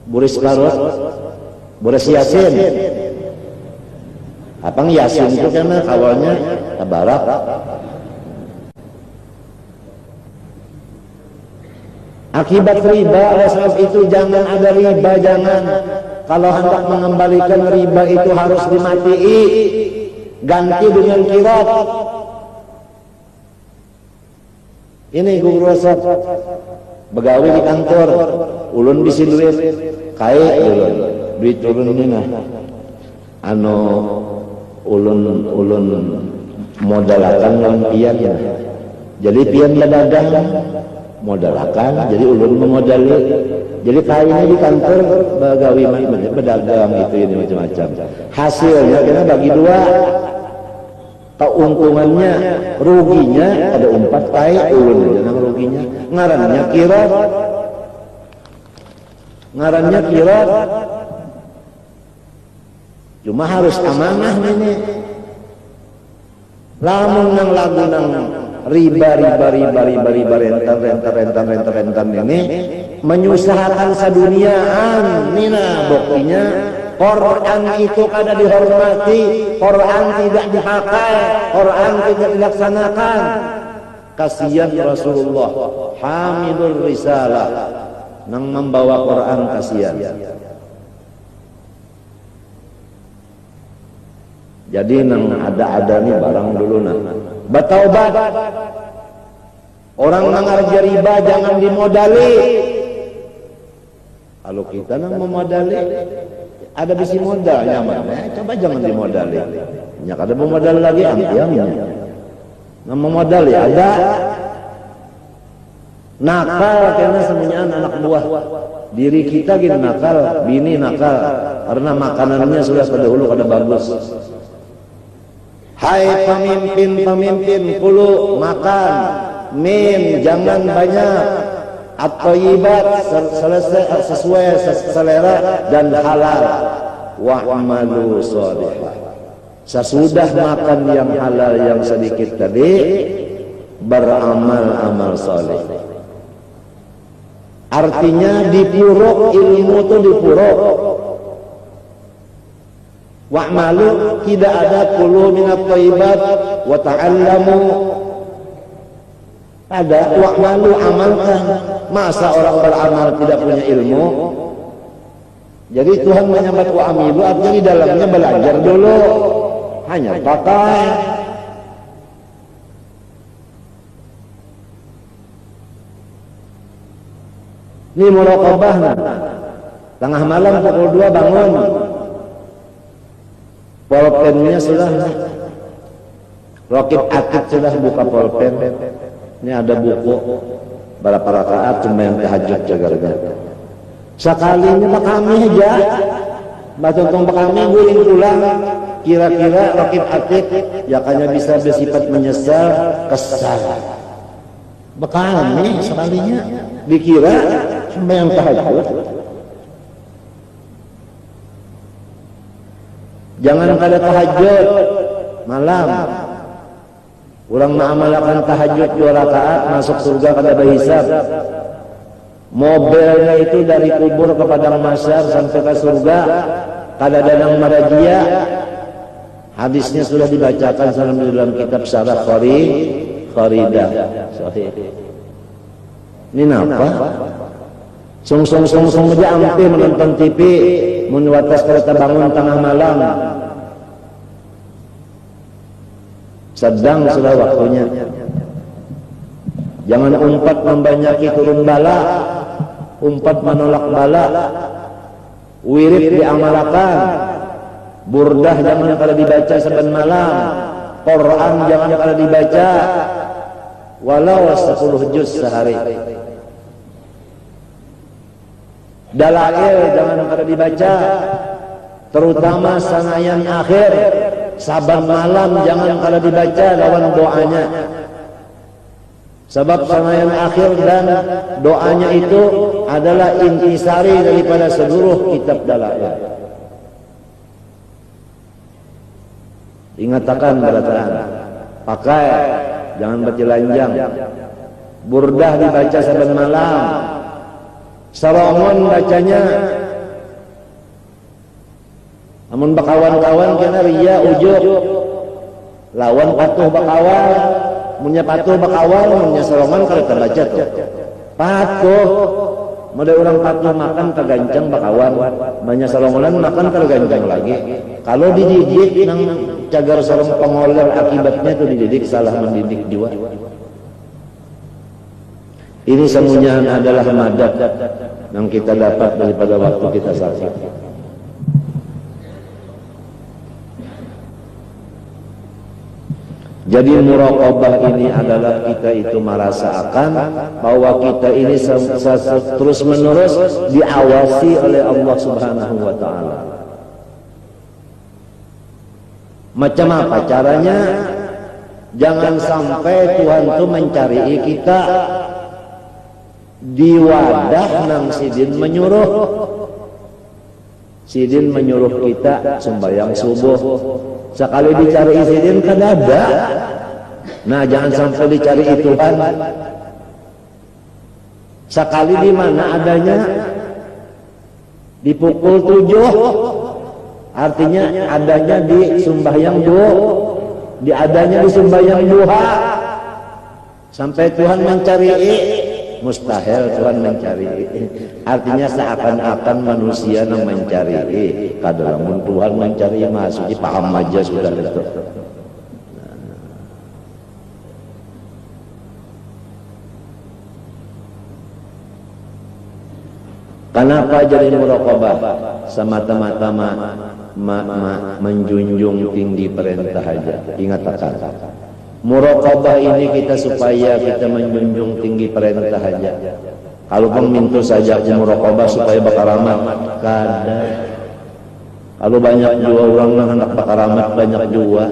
Boris Parut, Boris Yasin. Apang Yasin itu karena awalnya Barat. Akibat riba, oleh sebab itu jangan ada riba, jangan. Kalau hendak mengembalikan riba itu harus dimatii, ganti dengan kirab. Ini guru resep, begawi di kantor, ulun bisi duit, kaya ulun, duit turun ini nah, ulun modalakan lampian ya. Jadi pian berdagang modalakan, jadi ulun memodali. Jadi kayaknya di kantor bagawi berdagang itu ini macam-macam. Hasilnya kita bagi dua. Keuntungannya, ruginya ada 4 kaya, ulun aja nang ruginya. Ngarannya kirab. Ngarannya kirab. Cuma harus amanah ini. Lamun nang lagu nang riba rentan ini menyusahkan seduniaan nina buktinya Quran itu kada dihormati, Quran tidak dipakai, Quran tidak dilaksanakan. Kasihan Rasulullah hamilul risalah nang membawa Quran, kasihan. Jadi nang ada nih barang dulu nah. Bertaubat. Orang nang ngarja riba jangan dimodali. Kalau kita nang memodali, ada bisi modal nyaman. Coba jangan dimodali. Ya kada memodal lagi ampiamnya. Nang memodali ada nakal karena semuanya anak buah. Diri kita gitu nakal, bini nakal karena makanannya sudah dahulu kada bagus. Hai pemimpin, kulu makan, min jangan banyak, at-thayyibat sesuai selera dan halal, wa'malu shalihah. sesudah makan yang halal yang sedikit tadi, beramal-amal soleh. Artinya dipuruk ilmu itu dipuruk. Wa'malu, tidak ada kulu minat thayyibat wa ta'allamu. Ada wa'malu, amalkan. Masa orang beramal tidak punya ilmu? Jadi Tuhan menyambat wa'amilu, artinya di dalamnya belajar dulu. Hanya pakai. Ini muraqabah. Tengah malam pukul 2 bangun. Pulpennya sudah, Rokib Atid sudah buka pulpen. Ini ada buku berapa rakaat cuma yang tahajud jaga-jaga. Sekalinya Pak kami aja, batong Pak kami guling pulang. Kira-kira Rokib Atid yakanya bisa bersifat menyesal, kesal. Bekami sekalinya dikira cuma yang tahajud. Jangan kada tahajud malam. Urang mengamalkan tahajud 2 rakaat masuk surga kada berhisab. Mobilnya itu dari kubur ke padang mahsyar sampai ke surga kada danang marajia. Hadisnya sudah dibacakan dalam kitab Syarah Kharidah. Ini apa? Sung aja ampe menonton TV, mun watas kereta bangun tengah malam. Sedang sudah waktunya. Jangan umpat membanyaki turun bala, umpat menolak bala. Wirid diamalkan, burdah jangan kada dibaca saben malam, Quran jangan kada dibaca, walau 10 juz sehari. Dalail jangan kada dibaca, terutama sanayan akhir. Saban malam jangan kada dibaca lawan doanya. Sebab sanayan akhir dan doanya itu adalah intisari daripada seluruh kitab dalail. Ingatakan berataan, pakai, jangan bertelanjang. Burdah dibaca saban malam. Sarongon bacanya. Amun bakawan-kawan kena ria ujuk. Lawan patuh bakawan, munnya patuh bakawan, munnya sarongon kalau terbaca tuh. Patuh. Model orang patuh makan tergancang bakawan, banyak sarongonan makan tergancang lagi. Kalau dididik nang cagar sarong pengoler akibatnya itu dididik salah mendidik jiwa. Ini semuanya adalah madad yang kita dapat daripada waktu kita sakit. Jadi muraqabah ini adalah kita itu merasakan bahwa kita ini terus menerus diawasi oleh Allah Subhanahu wa taala. Macam apa caranya? Jangan sampai Tuhan itu mencari kita di wadah nang sidin menyuruh. Sidin menyuruh kita sembahyang subuh. Sekali dicari sidin kan ada. Nah, jangan sampai dicari itu kan. Sekali di mana adanya? Di pukul 7. Artinya adanya di sembahyang di adanya di sembahyang duha. Sampai Tuhan mencari mustahil Tuhan mencari. Artinya seakan-akan manusia yang mencari. Kadang Tuhan mencari masuk paham aja sudah itu. Kenapa jadi muraqabah? Semata-mata menjunjung tinggi perintah aja. Ingat akan muraqabah ini kita supaya kita menjunjung tinggi perintah aja. Kalau pun minta saja muraqabah supaya bakaramat kada. Kalau banyak jua orang hendak bakaramat banyak jua.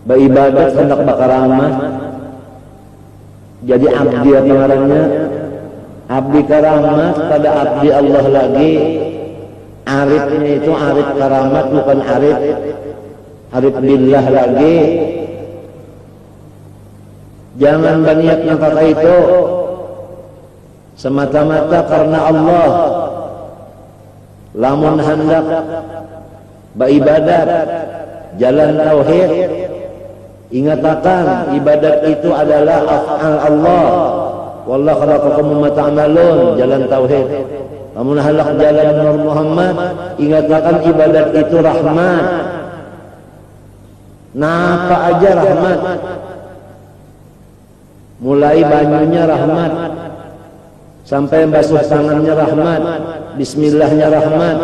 Beribadat hendak bakaramat. Jadi abdi apa ngarannya? Abdi karamat pada abdi Allah lagi. Arifnya itu arif karamat, bukan arif billah lagi. Jangan berniat kata itu semata-mata karena Allah. Lamun hendak beribadat jalan tauhid, ingatakan ibadat itu adalah af'al Allah. Wallahu khalaqakum wa ma ta'malun, jalan tauhid. Lamun hendak jalan Nur Muhammad, ingatakan ibadat itu rahmat. Napa aja rahmat. Mulai banyunya rahmat, sampai basuh tangannya rahmat, bismillahnya rahmat,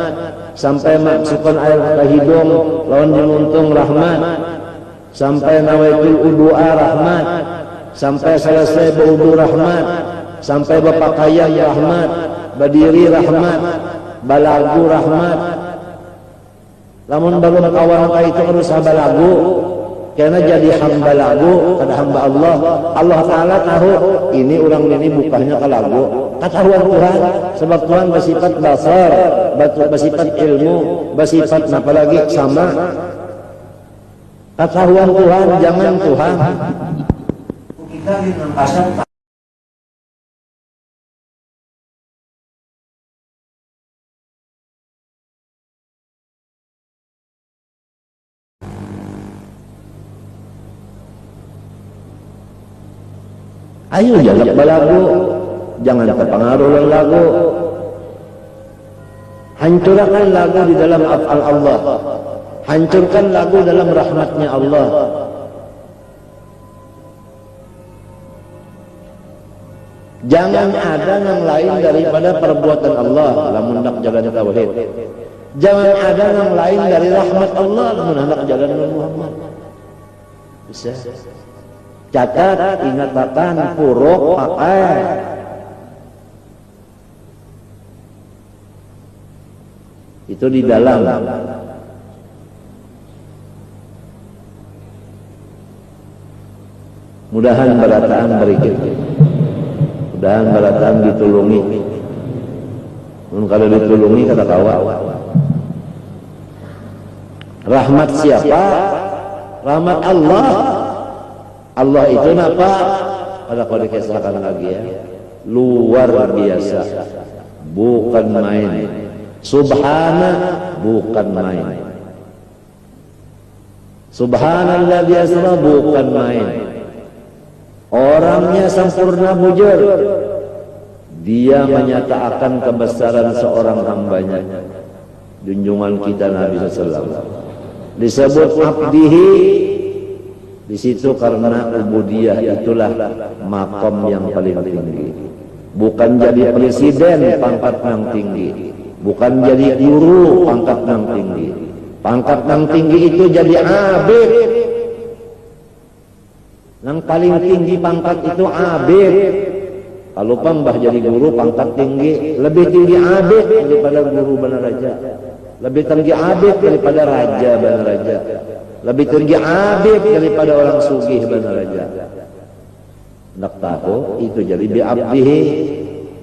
sampai masukkan air ke hidung lawan diluntung rahmat, sampai nawaitul udu'a rahmat, sampai selesai berwudu rahmat, sampai berpakaian rahmat, berdiri rahmat, balagu rahmat. Lamun baru kawan itu harus balagu, karena jadi hamba lagu, kada hamba Allah. Allah Ta'ala tahu ini orang ini bukannya ke lagu. Ketahuan Tuhan, sebab Tuhan bersifat basar, bersifat ilmu, bersifat apalagi sama. Ketahuan Tuhan, jangan Tuhan. Kita pasang ayo jalak balagu, jangan terpengaruh oleh lagu. Hancurkan lagu di dalam af'al Allah, hancurkan lagu dalam rahmatnya Allah. Jangan ada yang lain daripada perbuatan Allah lamun hendak jalan tauhid. Jangan ada yang lain dari rahmat Allah lamun hendak jalan Muhammad. Bisa. Catat, ingatakan, puruk, pakai. Itu di dalam. Mudahan barataan berikut. Mudahan barataan ditulungi. Kalau ditulungi kata kawa. Rahmat siapa? Rahmat Allah. Allah itu apa? Pada kau dikisahkan lagi ya, luar biasa, bukan main. Subhana, bukan main. Subhanalladzi asra, bukan main. Orangnya sempurna bujur. Dia menyatakan kebesaran seorang hambanya. Junjungan kita Nabi SAW disebut abdihi. Di situ karena ubudiyah itulah makom yang paling tinggi. Bukan jadi presiden pangkat yang tinggi, bukan jadi guru pangkat yang tinggi. Pangkat yang tinggi itu jadi abid. Yang paling tinggi pangkat itu abid. Kalau pambah jadi guru pangkat tinggi, lebih tinggi abid daripada guru benar raja. Lebih tinggi abid daripada raja benar raja. Lebih tinggi abid daripada orang sugih benar raja. Nak tahu itu jadi bi'abdihi,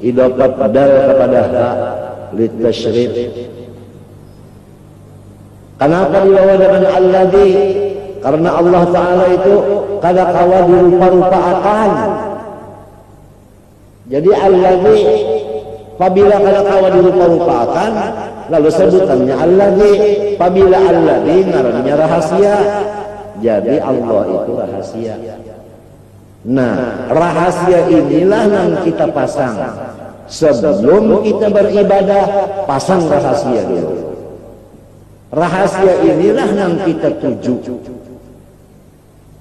idafat badal kepada hak litasyrif. Kenapa dibawa dengan alladzi? Karena Allah Ta'ala itu kada kawa dirupa-rupaakan. Jadi alladzi apabila kada kawa dirupa-rupaakan, lalu sebutannya alladzi. Apabila alladzi ngarannya rahasia, jadi Allah itu rahasia. Nah, rahasia inilah yang kita pasang sebelum kita beribadah. Pasang rahasia dulu. Rahasia inilah yang kita tuju.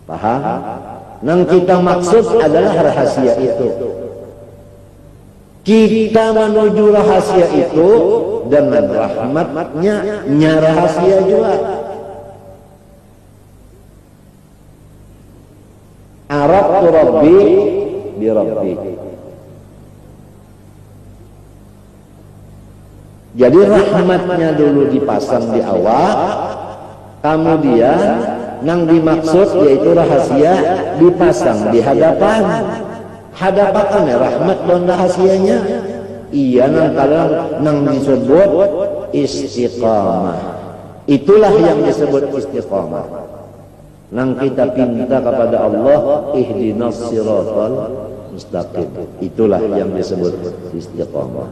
Paham? Yang kita maksud adalah rahasia itu. Kita menuju rahasia itu dengan rahmatnya, rahasia juga. Arabtu Rabbi bi Rabbi. Jadi rahmatnya dulu dipasang di awal, kemudian yang dimaksud yaitu rahasia dipasang di hadapan. Hadapan rahmat dan rahasianya. Iya nang kalang nang disebut istiqamah. Itulah yang disebut istiqamah. Nang kita pinta kepada Allah, ihdinas siratal mustaqim. Itulah yang disebut istiqamah.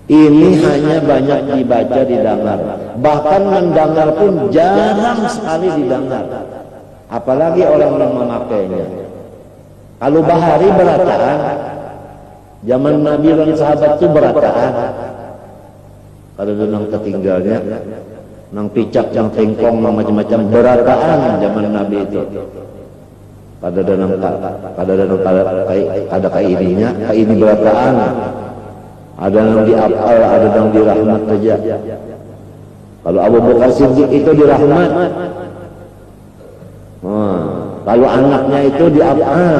Ini hanya banyak dibaca, didengar. Bahkan mendengar pun jarang sekali didengar. Apalagi orang yang memakainya. Kalau bahari berataan, zaman Nabi dan sahabat itu berataan. Kalau nang ketinggalnya, nang picak, yang tengkong, macam-macam berataan zaman Nabi itu. Pada kaininya, kaini berataan. Ada yang diapal, ada yang dirahmat saja. Kalau Abu Bakar Siddiq itu dirahmat. Kalau anaknya itu diapal.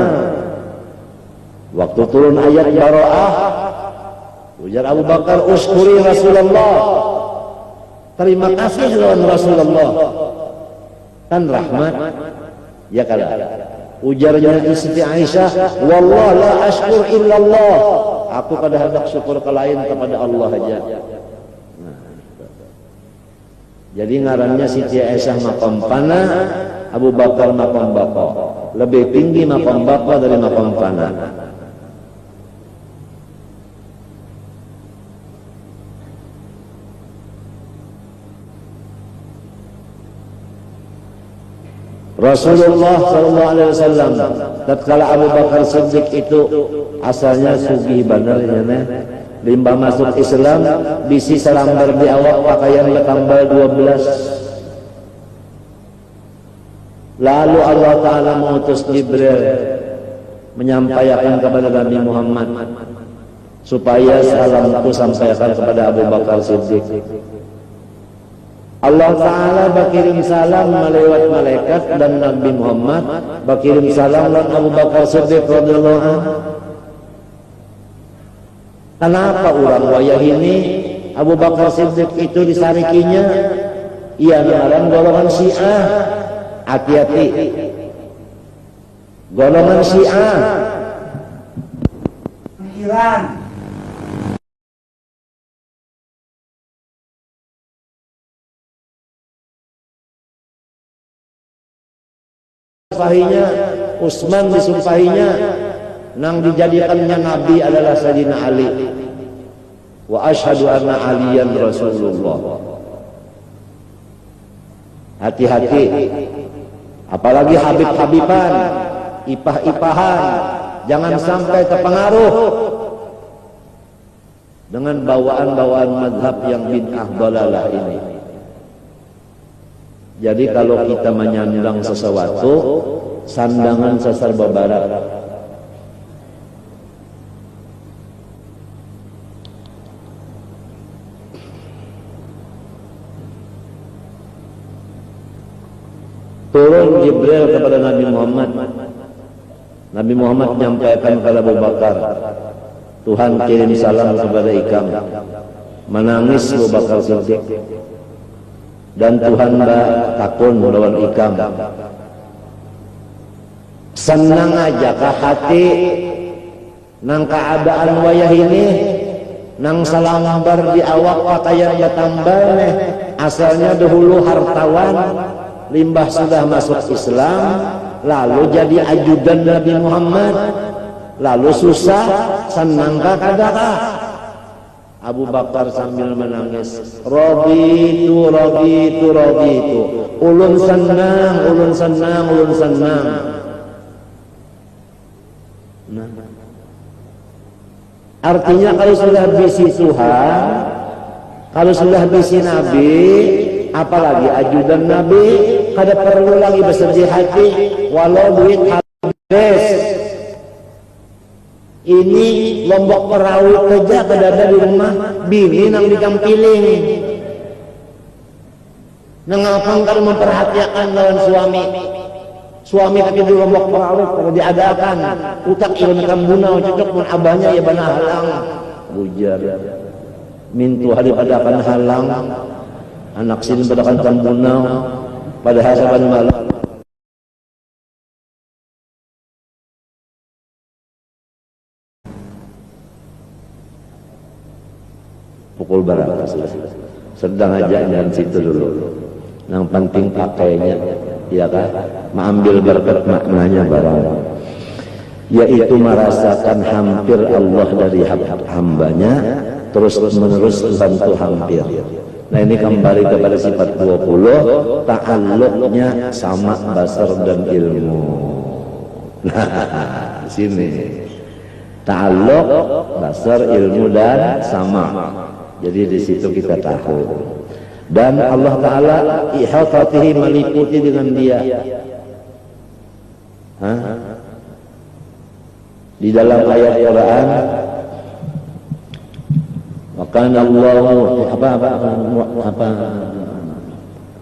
Waktu turun ayat Bara'ah, ujar Abu Bakar, uskuri Rasulullah. Terima kasih lawan Rasulullah. Kan rahmat. Ya kan? Ujarnya istri Aisyah, wallah la ashkur illallah. Aku kada hendak syukur ke lain kepada Allah aja. Jadi ngarannya Siti Aisyah maqam pana, Abu Bakar maqam bapa. Lebih tinggi maqam bapa dari maqam pana. Rasulullah SAW tatkala Abu Bakar Siddiq itu asalnya sugih benernya limbah masuk Islam bisi selambar di awak pakaian letambal 12. Lalu Allah Ta'ala mengutus Jibril menyampaikan kepada Nabi Muhammad supaya salamku sampaikan kepada Abu Bakar Siddiq. Allah Ta'ala berkirim salam melewat malaikat dan Nabi Muhammad berkirim salam lewat Abu Bakar Siddiq radhiyallahu anhu. Kenapa orang wayah ini Abu Bakar Siddiq itu disarikinya? Ia ngaran golongan Syiah. Hati-hati. Golongan Syiah. Iran. Disumpahinya, Utsman disumpahinya, nang dijadikannya Nabi adalah Sayyidina Ali. Wa asyhadu anna Aliyan Rasulullah. Hati-hati. Apalagi Habib-Habiban, ipah-ipahan, jangan sampai terpengaruh dengan bawaan-bawaan mazhab yang bid'ah dalalah ini. Jadi kalau kita menyandang sesuatu, sandangan seserba barat. Turun Jibril kepada Nabi Muhammad. Nabi Muhammad menyampaikan kepada Abu Bakar, Tuhan kirim salam kepada Ikam. Menangis Abu Bakar Siddiq. Dan Tuhan takun melawan Ikam. Senang aja ke hati nang keadaan wayah ini, nang salambar di awak pakaian batambal nih, asalnya dahulu hartawan, limbah sudah masuk Islam, lalu jadi ajudan Nabi Muhammad, lalu susah, senang kadang. Abu Bakar sambil menangis, Raditu, raditu, raditu. Ulun senang, ulun senang, ulun senang. Nah, artinya kalau sudah bisi Tuhan, kalau sudah bisi Nabi, apalagi ajudan Nabi, kada perlu lagi bersedih hati, walau duit habis. Ini lombok perahu kerja kedada di rumah, bini nang dikampiling. Nengapang kalau memperhatikan lawan suami. Suami tapi di lombok perahu kalau diadakan, utak ilmu kambunau cocok pun abahnya ya bana halang. Bujar. Mintu hari pada akan halang. Anak sini pada akan kambunau. Padahal saban malam. pukul berapa sedang aja dan situ dulu. Yang penting pakainya, ya kan? Mengambil berkat maknanya barang. Yaitu merasakan hampir Allah dari hambanya, terus menerus bantu hampir. Nah ini kembali kepada sifat 20, ta'alluqnya sama basar dan ilmu. Nah, sini ta'alluq basar, ilmu dan sama. Jadi di situ kita tahu. Dan Allah Ta'ala ihatatihi meliputi dengan dia. Di dalam ayat Quran, maka Allah apa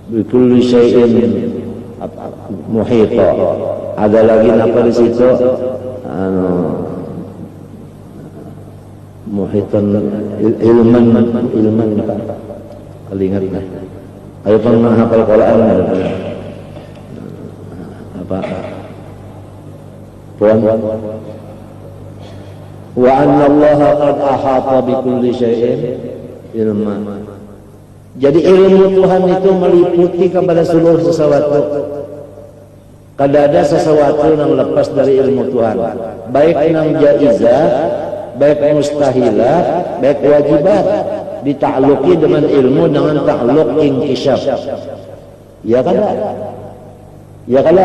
bikulli syai'in muhita. Ada lagi apa di situ? Muhitan ilman kalau ingat lah. Ayo pernah hafal Quran apa? Puan. Wa anna Allah qad ahata bi kulli syai'in ilma. Jadi ilmu Tuhan itu meliputi kepada seluruh sesuatu. Kada ada sesuatu yang lepas dari ilmu Tuhan. Baik yang jaizah, baik mustahilah, baik wajibat, ditakluki dengan ilmu dengan takluk inkishaf. Ya kada? Ya kada?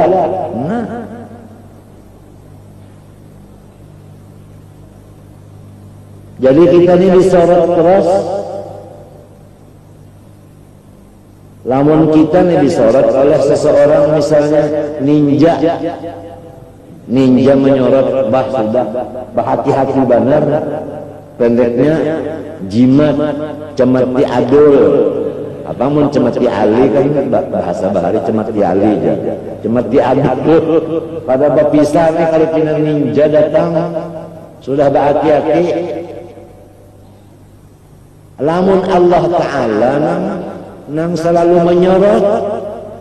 Nah, jadi kita ini disorot terus. Lamun kita ini disorot oleh seseorang, misalnya ninja menyorot, bah sudah, bah hati-hati benar. Pendeknya jimat, cemati adul. Apa mun cemati ali kan bahasa bahari cemati ali aja. Cemati adul. Pada berpisah nih kalau kita ninja datang sudah berhati-hati. Lamun Allah Ta'ala nang selalu menyorot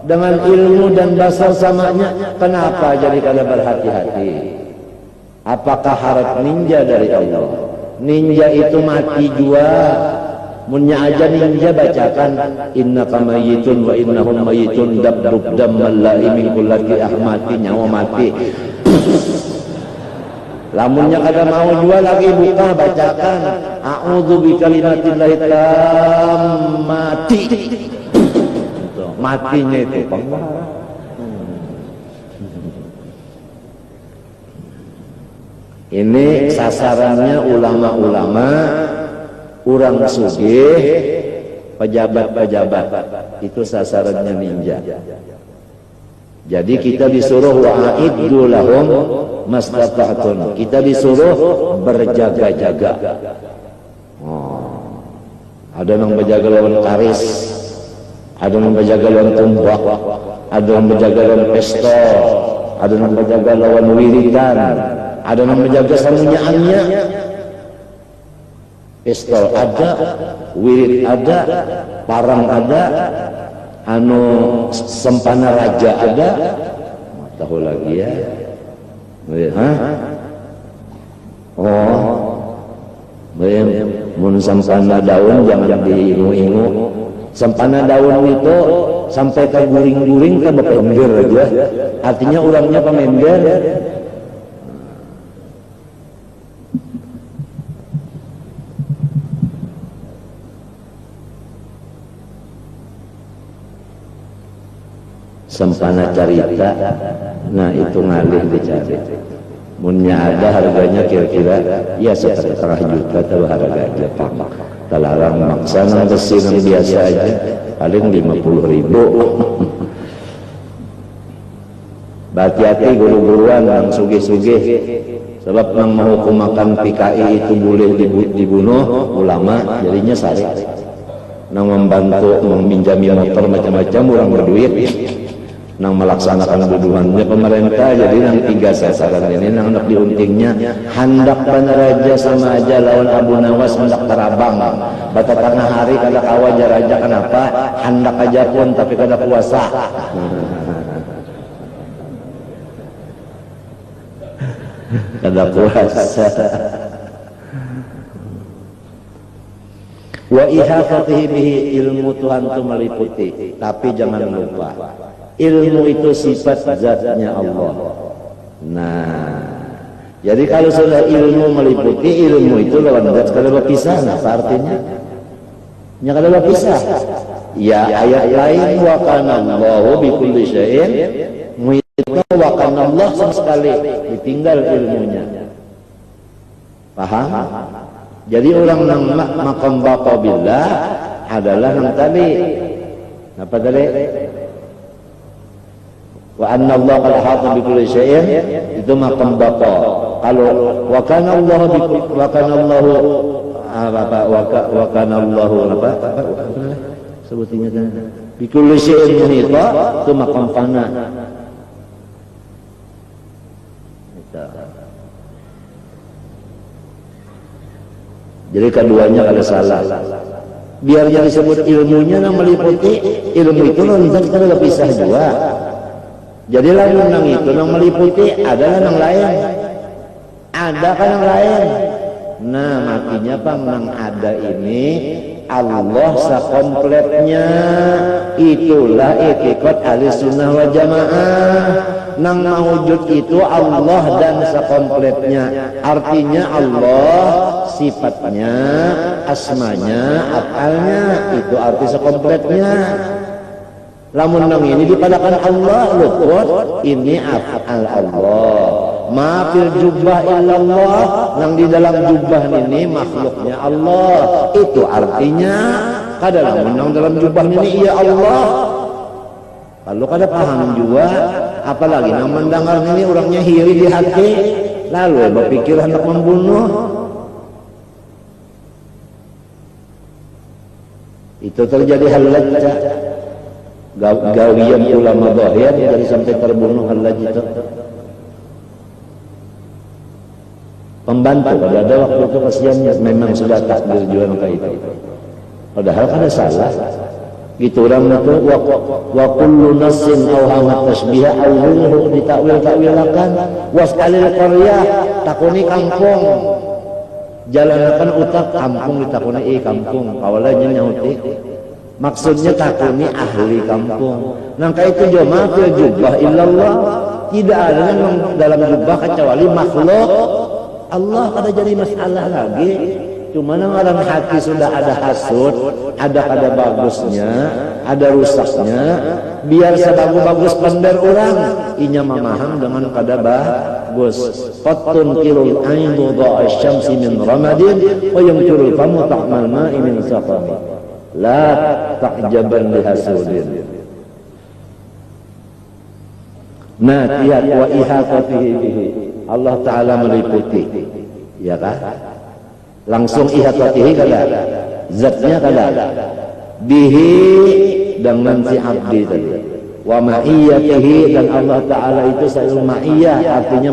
dengan ilmu dan basar samanya, kenapa jadi kada berhati-hati? Apakah harap ninja dari Allah? Ninja itu mati jua. Munnya aja ninja bacakan innaka mayyitun wa innahum mayyitun dabdub dammal la'imin kullaki ahmati, nyawa mati. Lamunnya kada mau jua lagi buka bacakan a'udzu bikalimatillahi tammati. Matinya itu ini sasarannya ulama-ulama, orang sugih, pejabat-pejabat, itu sasarannya ninja. Jadi kita disuruh wa'iddu lahum mastata'tun. Kita disuruh berjaga-jaga. Ada yang berjaga lawan karis, ada yang berjaga lawan tumbak, ada yang berjaga lawan pistol, ada yang berjaga lawan wiridan, ada yang menjaga samunyaannya. Pistol ada, wirid ada, parang ada, sempana raja ada. Tahu lagi ya? Mun sempana daun jangan diingu-ingu. Sempana daun itu sampai ke guring-guring ke bepember aja. Artinya orangnya pemember. Sempana carita, nah itu ngalih dicari. Munnya ada harganya kira-kira ya 1,5 juta atau harganya Pak. Talarang maksa nang besi nang biasa aja paling 50.000. Hati-hati guru-guruan yang sugih-sugih, sebab nang menghukumakan PKI itu boleh dibunuh ulama, jadinya sari. Nang membantu meminjami motor macam-macam orang berduit. Nang melaksanakan tuduhannya pemerintah, jadi nang 3 sasaran ini nang hendak diuntingnya hendak panaraja sama aja lawan Abu Nawas hendak terabang bata tengah hari kada kawajar aja. Kenapa? Hendak aja pun tapi kada puasa. Kada puasa. Wa Wa ihatatihi bihi, ilmu Tuhan itu meliputi. Tapi jangan lupa, ilmu itu sifat zatnya Allah. Nah, jadi kalau sudah ilmu meliputi, ilmu itu lawan zat. Kalau berpisah, apa artinya? Ya kalau berpisah, ya ayat lain wa kana Allahu bikulli syai'in muhita, wa kana Allah sama sekali ditinggal ilmunya. Paham? Jadi orang yang maqam baqa billah adalah yang tadi apa tadi? Wa anna Allah qad ahata bikulli syai'in, itu maqam baqa. Kalau wa kana Allah wa kana Allah wa kana Allahu apa sebutnya kan bikulli syai'in muhita, itu maqam fana. Jadi keduanya ada salah. Biar yang disebut ilmunya yang meliputi, ilmu itu nanti kita udah pisah juga. Jadi lalu yang itu yang meliputi adalah yang lain. Ada kan yang lain. Nah, makinya pang nang ada ini Allah sakompletnya. Itulah itikad Ahlussunnah wal Jamaah. Nang mawujud itu Allah dan sakompletnya. Artinya Allah sifatnya, asmanya, af'alnya, itu arti sakompletnya. Lamun nang ini dipadakan Allah luput, ini af'al Allah. Ma fil jubah illallah, nang di dalam jubah ini makhluknya Allah. Itu artinya kada lamun nang dalam jubah ini iya Allah. Kalau kada paham juga, apalagi nang mendengar ini orangnya hiri di hati, lalu berpikir hendak membunuh. Itu terjadi halajah. Gawian ulama zahir dari sampai terbunuh halajah itu. Pembantu pada ada waktu itu kasihannya memang sudah takdir jual kayak itu. Padahal kan ada salah. Gitu orang itu wa kullu nassin aw hamat tasbiha awwalhu ditakwil-takwilakan was'alil qaryah takuni kampung. Jalanakan utak kampung ditakuni kampung. Awalnya nyauti. Maksudnya takuni ahli kampung. Nangka itu jamaah fil jubah illallah. Tidak ada yang dalam jubah kecuali makhluk Allah. Kada jadi masalah lagi. Cuma orang hati sudah ada hasud, ada kada bagusnya, ada rusaknya. Biar sebagus-bagus pandar orang, inya memaham dengan kada bagus. Qattun kilul ain du'a asy-syamsi min ramadin wa yumkirul famu ta'mal ma'i min saqami. La ta'jaban lihasudin. Nah, tiap wa ihatatihi bihi. Allah Ta'ala meliputi. Ya kan? Langsung ihatatihi kada. Zatnya kada. Bihi dengan si abdi tadi. Wa ma'iyatihi, dan Allah Ta'ala itu selalu ma'iyah, artinya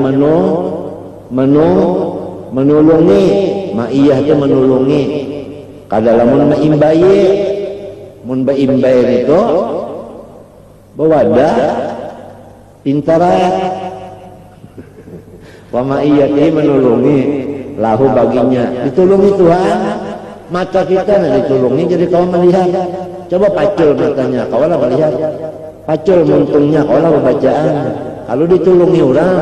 menulungi. Ma'iyah itu menulungi. Kada lamun maimbaye, mun baimbaye itu bawada pintara. Wa ma'iyatihi menulungi, lahu baginya, ditulungi Tuhan. Mata kita ditulungi jadi kau melihat. Coba pacul matanya, kau lah melihat. Pacul muntungnya, kau lah bacaan. Kalau ditulungi orang.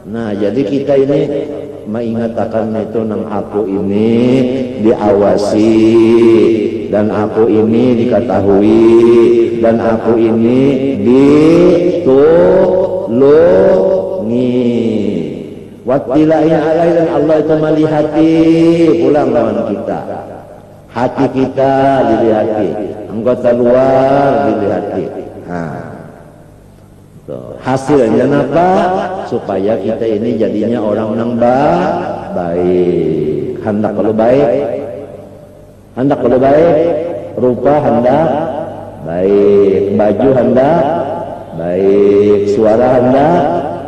Nah, jadi kita ini mengingatkan itu nang aku ini diawasi, dan aku ini diketahui, dan aku ini ditulungi. Wattila'nya alai, dan Allah itu melihati pulang lawan kita. Hati kita dilihati, anggota luar dilihati. Hasilnya apa? Supaya kita ini jadinya orang yang baik. Hendak kalau baik, rupa hendak baik, baju hendak baik, suara hendak.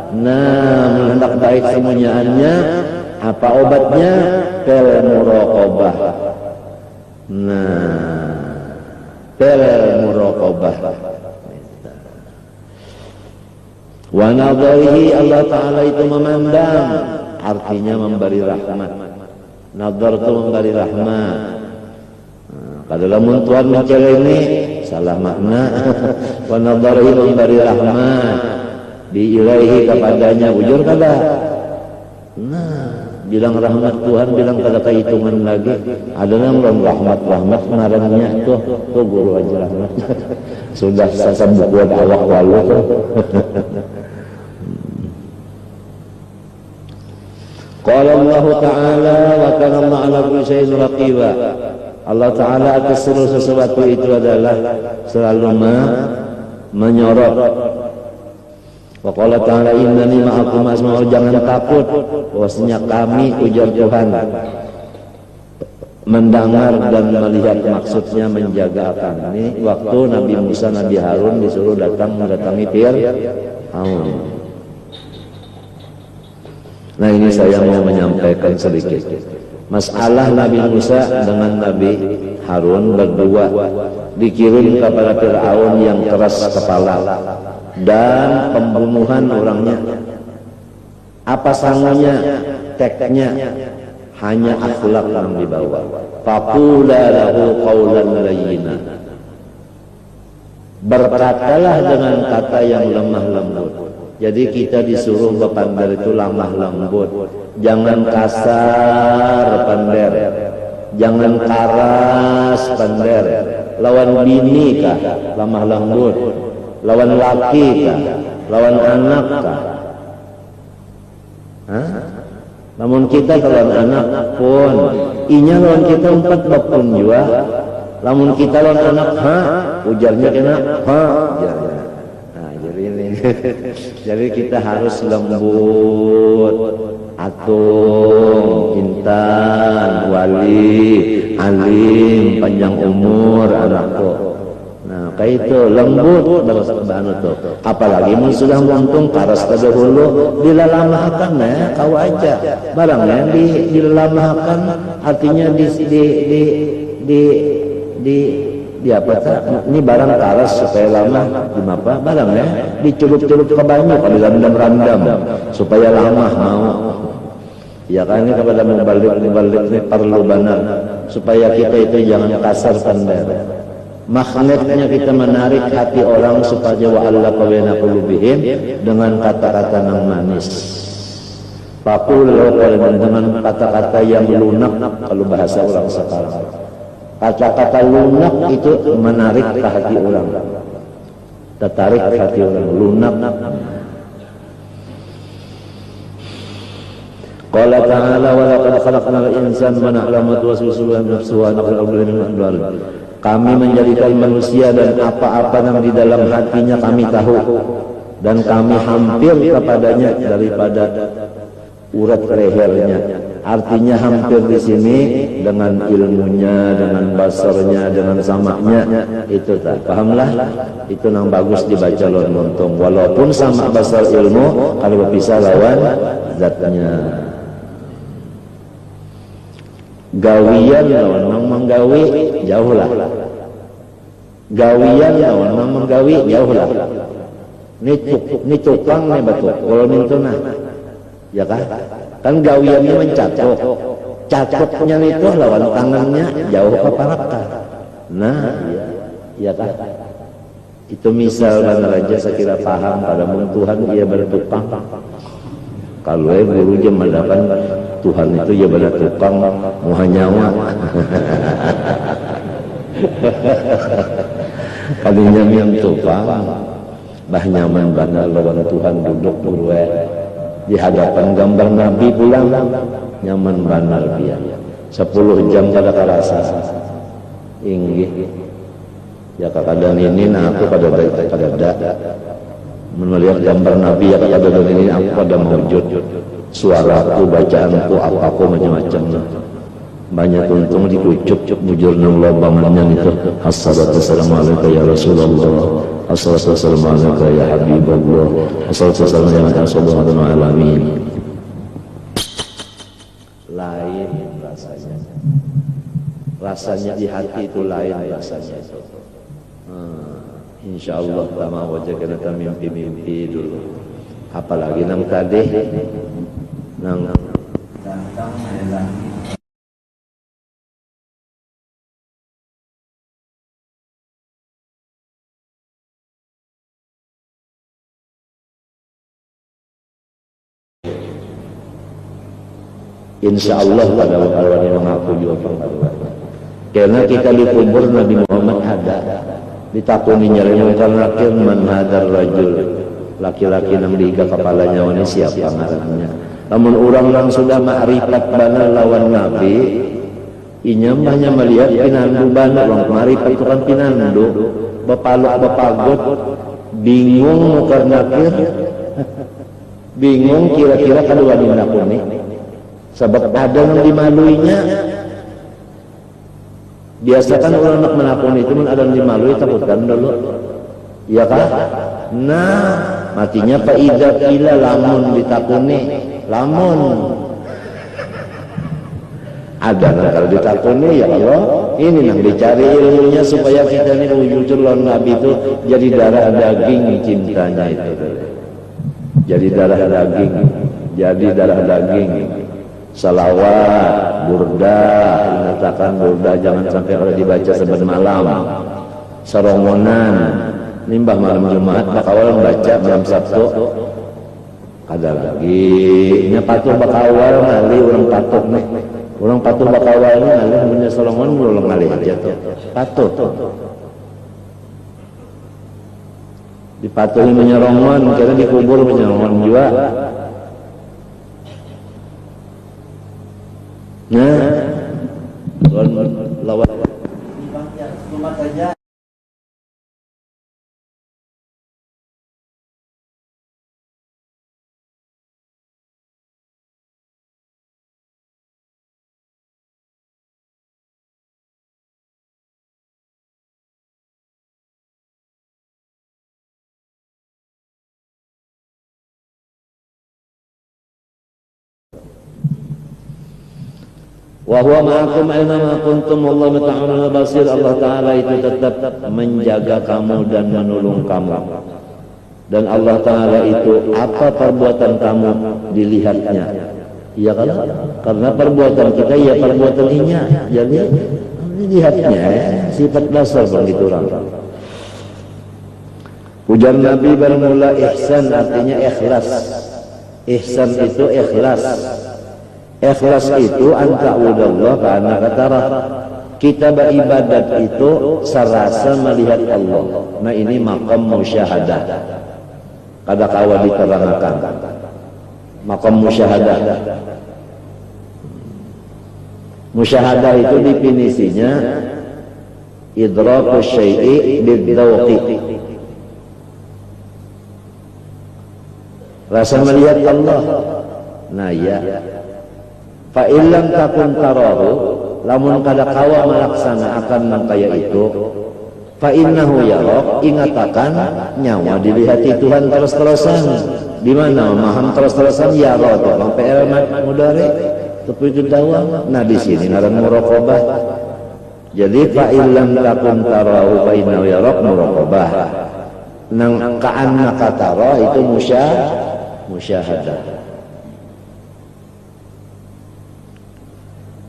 Nah, hendak baik semuanya. Apa obatnya? Pel muraqabah. Nah, pel muraqabah. Wa nadharihi, Allah Ta'ala itu memandang, artinya memberi rahmat. Nadhar itu memberi rahmat. Padahal mun Tuhan mencari ini salah makna. Wa nadharihi memberi rahmat bi ilaihi kepadanya, bujur kada. Nah, bilang rahmat Tuhan, bilang kada kehitungan lagi. Ada yang rahmat ngarannya tuh guru aja rahmat. Sudah sasambukuan awak walu tuh. Qala Allah Ta'ala wa kana Allah ala kulli syai'in raqiba. Allah Ta'ala atas seluruh sesuatu itu adalah selalu menyorot. Wa qala ta'ala innani ma'akum asma'u, jangan takut bahwasanya kami, ujar Tuhan, mendengar dan melihat, maksudnya menjaga akan. Ini waktu Nabi Musa, Nabi Harun disuruh mendatangi Fir'aun. Nah, ini saya mau menyampaikan sedikit masalah Nabi Musa dengan Nabi Harun berdua dikirim kepada Fir'aun yang keras kepala dan pembunuhan orangnya. Apa sangunya, teknya hanya akhlak yang dibawa. Faqula lahu qawlan layyina, berkatalah dengan kata yang lemah lembut. Jadi kita disuruh bepander itu lemah lembut, jangan kasar pander, jangan karas pander. Lawan bini kah lemah lembut, lawan laki kah, lawan anak kah? Namun kita lawan anak pun, inya lawan kita 4 bapun juga. Lamun kita lawan anak, ujarnya kena ujarnya. Nah, jadi ini, jadi kita harus lembut, atung, intan, wali, alim, panjang umur anakku. Nah, kayak itu lembut terus banu tuh. Apalagi mun sudah muntung karas terdahulu dilalamahkan ya, kau aja. Barangnya dilalamahkan artinya di apa tak? Ini barang karas supaya lama dimapa barangnya dicurup-curup ke banyu, kalau dirandam-randam supaya lama mau. Ya kan, ini kepada mubalik ini perlu benar supaya kita itu jangan kasar pandai. Magnetnya kita menarik hati orang supaya wa'alla baina qulubihim dengan kata-kata yang manis. Pakul dengan kata-kata yang lunak kalau bahasa orang sekarang. Kata-kata lunak itu menarik ke hati orang, tertarik ke hati orang, lunak. Qala ta'ala wa laqad khalaqnal insana wa na'lamu ma tuwaswisu nafsuhu wa na'lamu ma tuwaswisu. Kami menjadikan manusia dan apa-apa yang di dalam hatinya kami tahu, dan kami hampir kepadanya daripada urat lehernya. Artinya hampir di sini dengan ilmunya, dengan basarnya, dengan samaknya, itu tak pahamlah. Itu yang bagus dibaca lawan untung. Walaupun sama basar ilmu, kalau berpisah lawan zatnya. Gawian lawan mang menggawi jauhlah. Gawian lawan mang menggawi jauhlah. Ini tukang nih batu. Kalau nintuna, ya kan? Kan gawiannya mencacok, cacoknya itu lawan tangannya jauh ke paraka. Nah, iya kan? Itu misal benar aja saya kira paham pada Tuhan ia bertukang. Kalau guru je mendapat Tuhan itu ya benar tukang muha nyawa. Kalinya yang tukang bah nyaman benar lawan Tuhan duduk berwe di hadapan gambar Nabi pulang nyaman benar dia. 10 jam kada karasa inggih ya kadang ini aku pada melihat gambar Nabi ya kadang ini aku pada mewujud suaraku, bacaanku, apaku macam-macam. Banyak untung dikucup mujur nang lobangannya itu. Assalamualaikum ya Rasulullah, assalamualaikum ya Habibullah, assalamualaikum ya Rasulullah alamin. Lain rasanya di hati itu lain rasanya itu. Insyaallah tama wajah kita mimpi-mimpi dulu. Apalagi nang tadi nang tentang Insya Allah pada waktu mengaku juga pengaruh. Karena kita dikubur Nabi Muhammad ada ditakuni nyari karena man hadar rajul, laki-laki nang diiga kepalanya ini siapa ngarannya. Namun orang sudah ma'rifat bana lawan Nabi, inyambahnya melihat pinandu bana orang ma'rifat itu kan pinandu bepaluk bepagot, bingung karena bingung kira-kira kedua dinakuni sebab ada yang dimaluinya. Biasa kan orang nak menakuni itu ada yang dimalui, takutkan dulu ya kan. Nah matinya fa'idha ila lamun ditakuni, lamun ada kalau ditakuni ya Allah ini yang dicari ilmunya supaya kita ini wujud lawan Nabi itu jadi darah daging cintanya itu, jadi darah daging, jadi darah daging. Salawat, burda, mengatakan burda jangan sampai kalau dibaca sebentar malam. Sarongonan, nimbah malam Jumat, bakawal membaca jam Sabtu. Ada lagi, ini patuh bakawal ngali orang patuh nih, orang patuh bakawal ini ngali punya sarongon belum ngali aja tuh, patuh. Dipatuhi menyerongon, karena dikubur menyerongon juga. Nah, lawan cuma saja. Wa huwa ma'akum aina ma kuntum wallahu ta'ala basir. Allah Ta'ala itu tetap menjaga kamu dan menolong kamu. Dan Allah Ta'ala itu apa perbuatan kamu dilihatnya. Iya kan? Karena perbuatan kita ya perbuatan inya. Jadi dilihatnya sifat dasar begitu orang. Ujar Nabi bermula ihsan artinya ikhlas. Ihsan itu ikhlas. Ikhlas itu anta'udallah karena katara kita beribadat itu serasa melihat Allah. Nah ini maqam musyahadah. Kada kawa diterangkan maqam musyahadah. Musyahadah itu definisinya idraku syai'i bidzauqi, rasa melihat Allah. Nah ya fa illam takun tarahu, lamun kada kawa melaksanakan nang kaya itu, fa innahu yaraq, ingatakan nyawa dilihati Tuhan terus-terusan. Di mana maham terus-terusan ya roh sampai mudari tapi itu dawam. Nah di sini ngaran muraqabah. Jadi fa illam takun tarahu fa innahu yaraq muraqabah. Nang ka'anna katara itu musyahadah.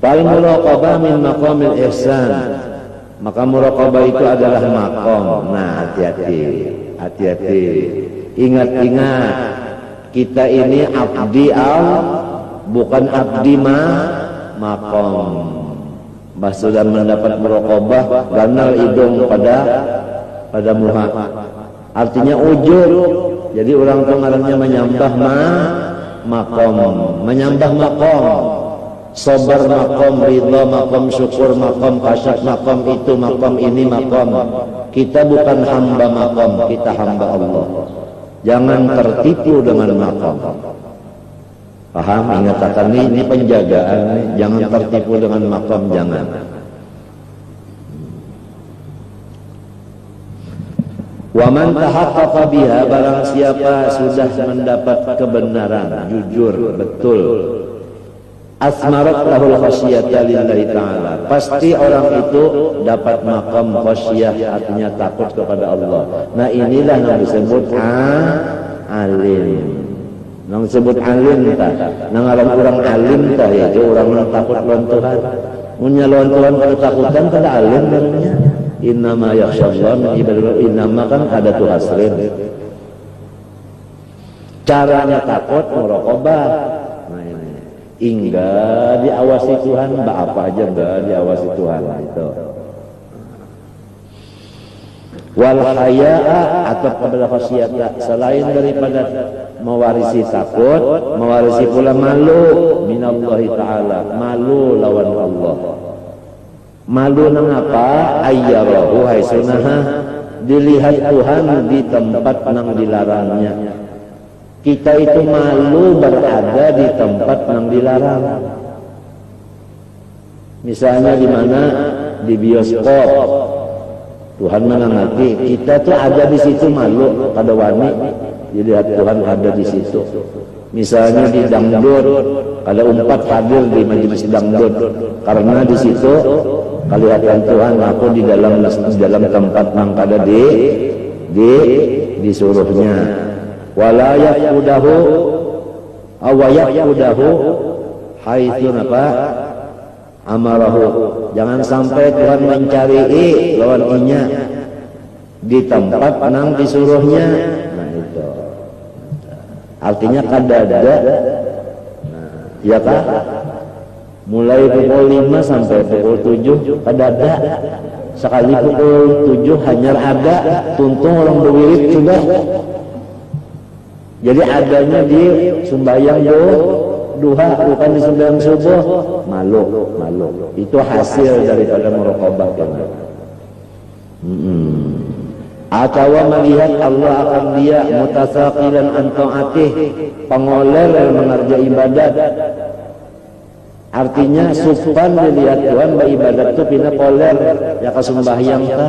Fal muraqabah min maqamil ihsan, maka muraqabah itu adalah maqam. Nah hati-hati, ingat-ingat kita ini abdi bukan abdi maqam. Bah sudah mendapat muraqabah ganal hidung pada muha, artinya ujur. Jadi orang tua ngarannya menyembah maqam, menyembah maqam. Sabar maqam, ridha maqam, syukur maqam, kasyaf maqam, itu maqam, ini maqam. Kita bukan hamba maqam, kita hamba Allah. Jangan tertipu dengan maqam. Paham? Ingatkan ini penjagaan. Jangan tertipu dengan maqam, jangan. Wa man tahaqqaqa biha, barang siapa sudah mendapat kebenaran, jujur, betul, asmarat lahul khasyiyata lillahi ta'ala, pasti orang itu dapat makam khasyiyah, artinya takut kepada Allah. Nah inilah yang disebut alim. Yang disebut alim tah, nang orang alim tah yaitu orang yang takut lawan Tuhan. Munya lawan Tuhan pada takutan kada alim namanya. Innama yakhshallah min ibadihi, innama kan ada tu hasrin. Caranya takut muraqabah. Enggak diawasi Tuhan, apa aja enggak diawasi Tuhan itu. Wal haya'a atau kepada khasyata, selain daripada mewarisi takut, mewarisi pula malu minallahi ta'ala, malu lawan Allah. Malu nang apa? Ayyarahu haisunaha, dilihat Tuhan di tempat nang dilarangnya. Kita itu malu berada di tempat nang dilarang. Misalnya di mana? Di bioskop. Tuhan menangati, kita tuh ada di situ malu pada wani, dilihat Tuhan ada di situ. Misalnya di dangdut, kalau umpat hadir di majelis dangdut, karena di situ kelihatan Tuhan, aku di dalam tempat nang kada disuruhnya. Wala yaqudahu awayaqudahu haitsu apa amarahu, jangan sampai Tuhan mencari lawan inya di tempat nang disuruhnya. Nah itu artinya kadada, ya kan? Mulai pukul 5 sampai pukul 7 kadada, sekali pukul 7 hanya ada tuntung orang berwirid sudah. Jadi adanya di sembahyang duha, bukan di sembahyang subuh. Malu. Itu hasil daripada muraqabah kan. Atau melihat Allah akan dia mutasaqilan an ta'atih, pengoler mengerjakan ibadat. Artinya supan dilihat Tuhan beribadat itu pina koler ya kasumbahyang ta.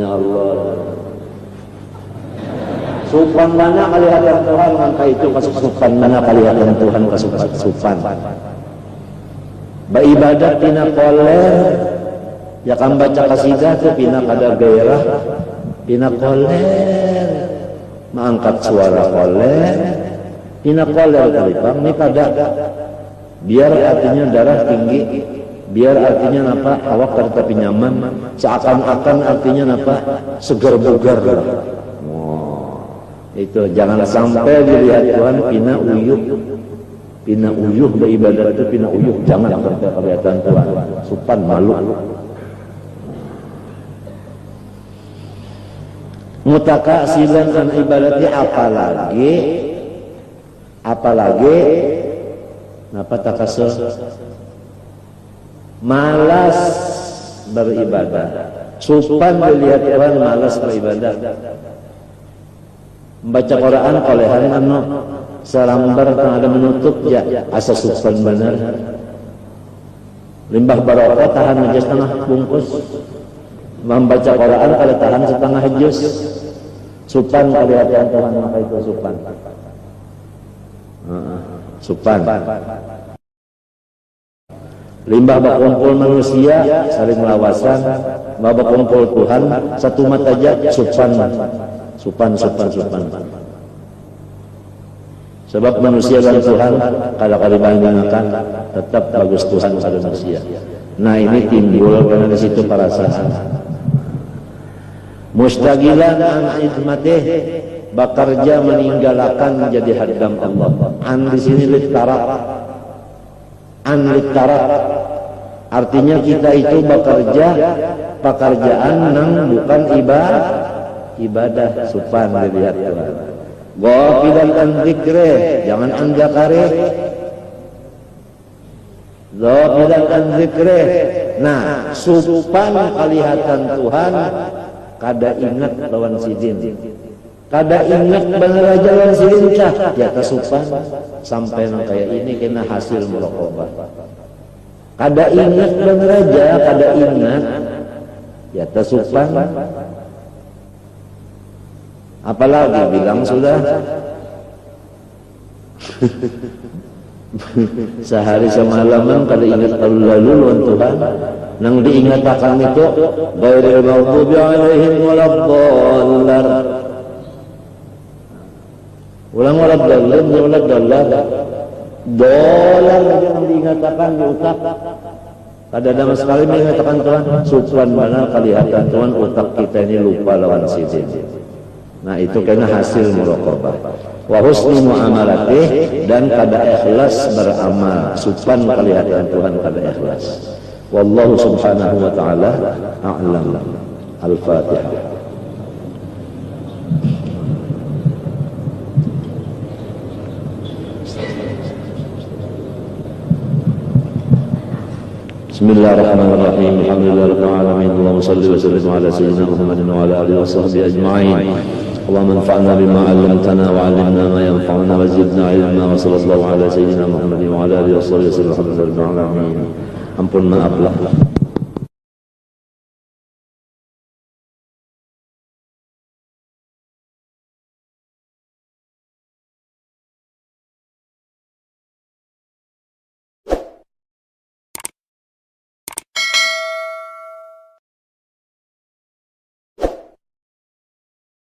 Allah. Supan mana kelihatan Tuhan, maka itu kasupan mana kelihatan Tuhan kasupan. Beribadat pina koler, ya kan baca kasidah tu pina kada gairah, pina koler, mengangkat suara koler, pina koler kalipang ni kada. Biar artinya darah tinggi, biar artinya apa awak tapi nyaman, seakan-akan artinya apa segar bugar. Itu jangan sampai dilihat Tuhan pina uyuh beribadat itu pina uyuh, jangan sampai kelihatan Tuhan supan malu. Mutakasilan an ibadati, apalagi napa takasul, malas beribadah. Supan dilihat Tuhan malas beribadah. Membaca Quran kolehan anu salambar ada menutup ya asa supan benar. Limbah barokah tahan aja setengah bungkus. Membaca Quran kalau tahan setengah juz. Supan kelihatan Tuhan maka itu supan. Supan. Limbah berkumpul manusia saling melawasan, berkumpul Tuhan satu mata aja supan. Sebab manusia dan Tuhan kalau dibandingkan tetap bagus Tuhan pada manusia. Nah ini timbul karena di situ perasaan. Mustagilan an idmatih, bekerja meninggalkan menjadi hadam Allah. An di sini litarak. An litarak artinya kita itu bekerja pekerjaan nang bukan ibadah supan dilihat Tuhan. Ghafilan an dzikrih, jangan anda kareh. Ghafilan an dzikrih. Nah, supan kelihatan Tuhan kada ingat lawan sidin. Kada ingat bener aja lawan sidin cah. Ya kasupan sampai nang kayak ini kena hasil muraqabah. Kada ingat bener aja, kada ingat. Ya kasupan. Apalagi bilang sudah sehari semalaman kada ingat lalu lawan Tuhan. Nang diingatakan itu ghairil maghdubi alaihim waladdallin. Ulang waladdallin. Dolar aja yang diingatakan di utak. Kadang-kadang sekali mengatakan Tuhan, susuan benar kelihatan Tuhan otak kita ini lupa lawan sidin. Nah itu karena hasil muraqabah. Wa husni muamalatih, dan kada ikhlas beramal. Supan kelihatan Tuhan kada ikhlas. Wallahu subhanahu wa ta'ala a'lam. Al-Fatihah. Bismillahirrahmanirrahim. Alhamdulillahirabbil alamin. Allahumma shalli wa sallim ala sayyidina Muhammadin wa ala alihi washabbihi ajma'in. Allahumma anfa'na bima 'allamtana wa 'allimna ma yanfa'una wa zidna 'ilma wa sallallahu ala sayyidina Muhammadin wa ala alihi washabbihi wasallam. Alhamdulillahirabbil alamin. Ampun maaf lah.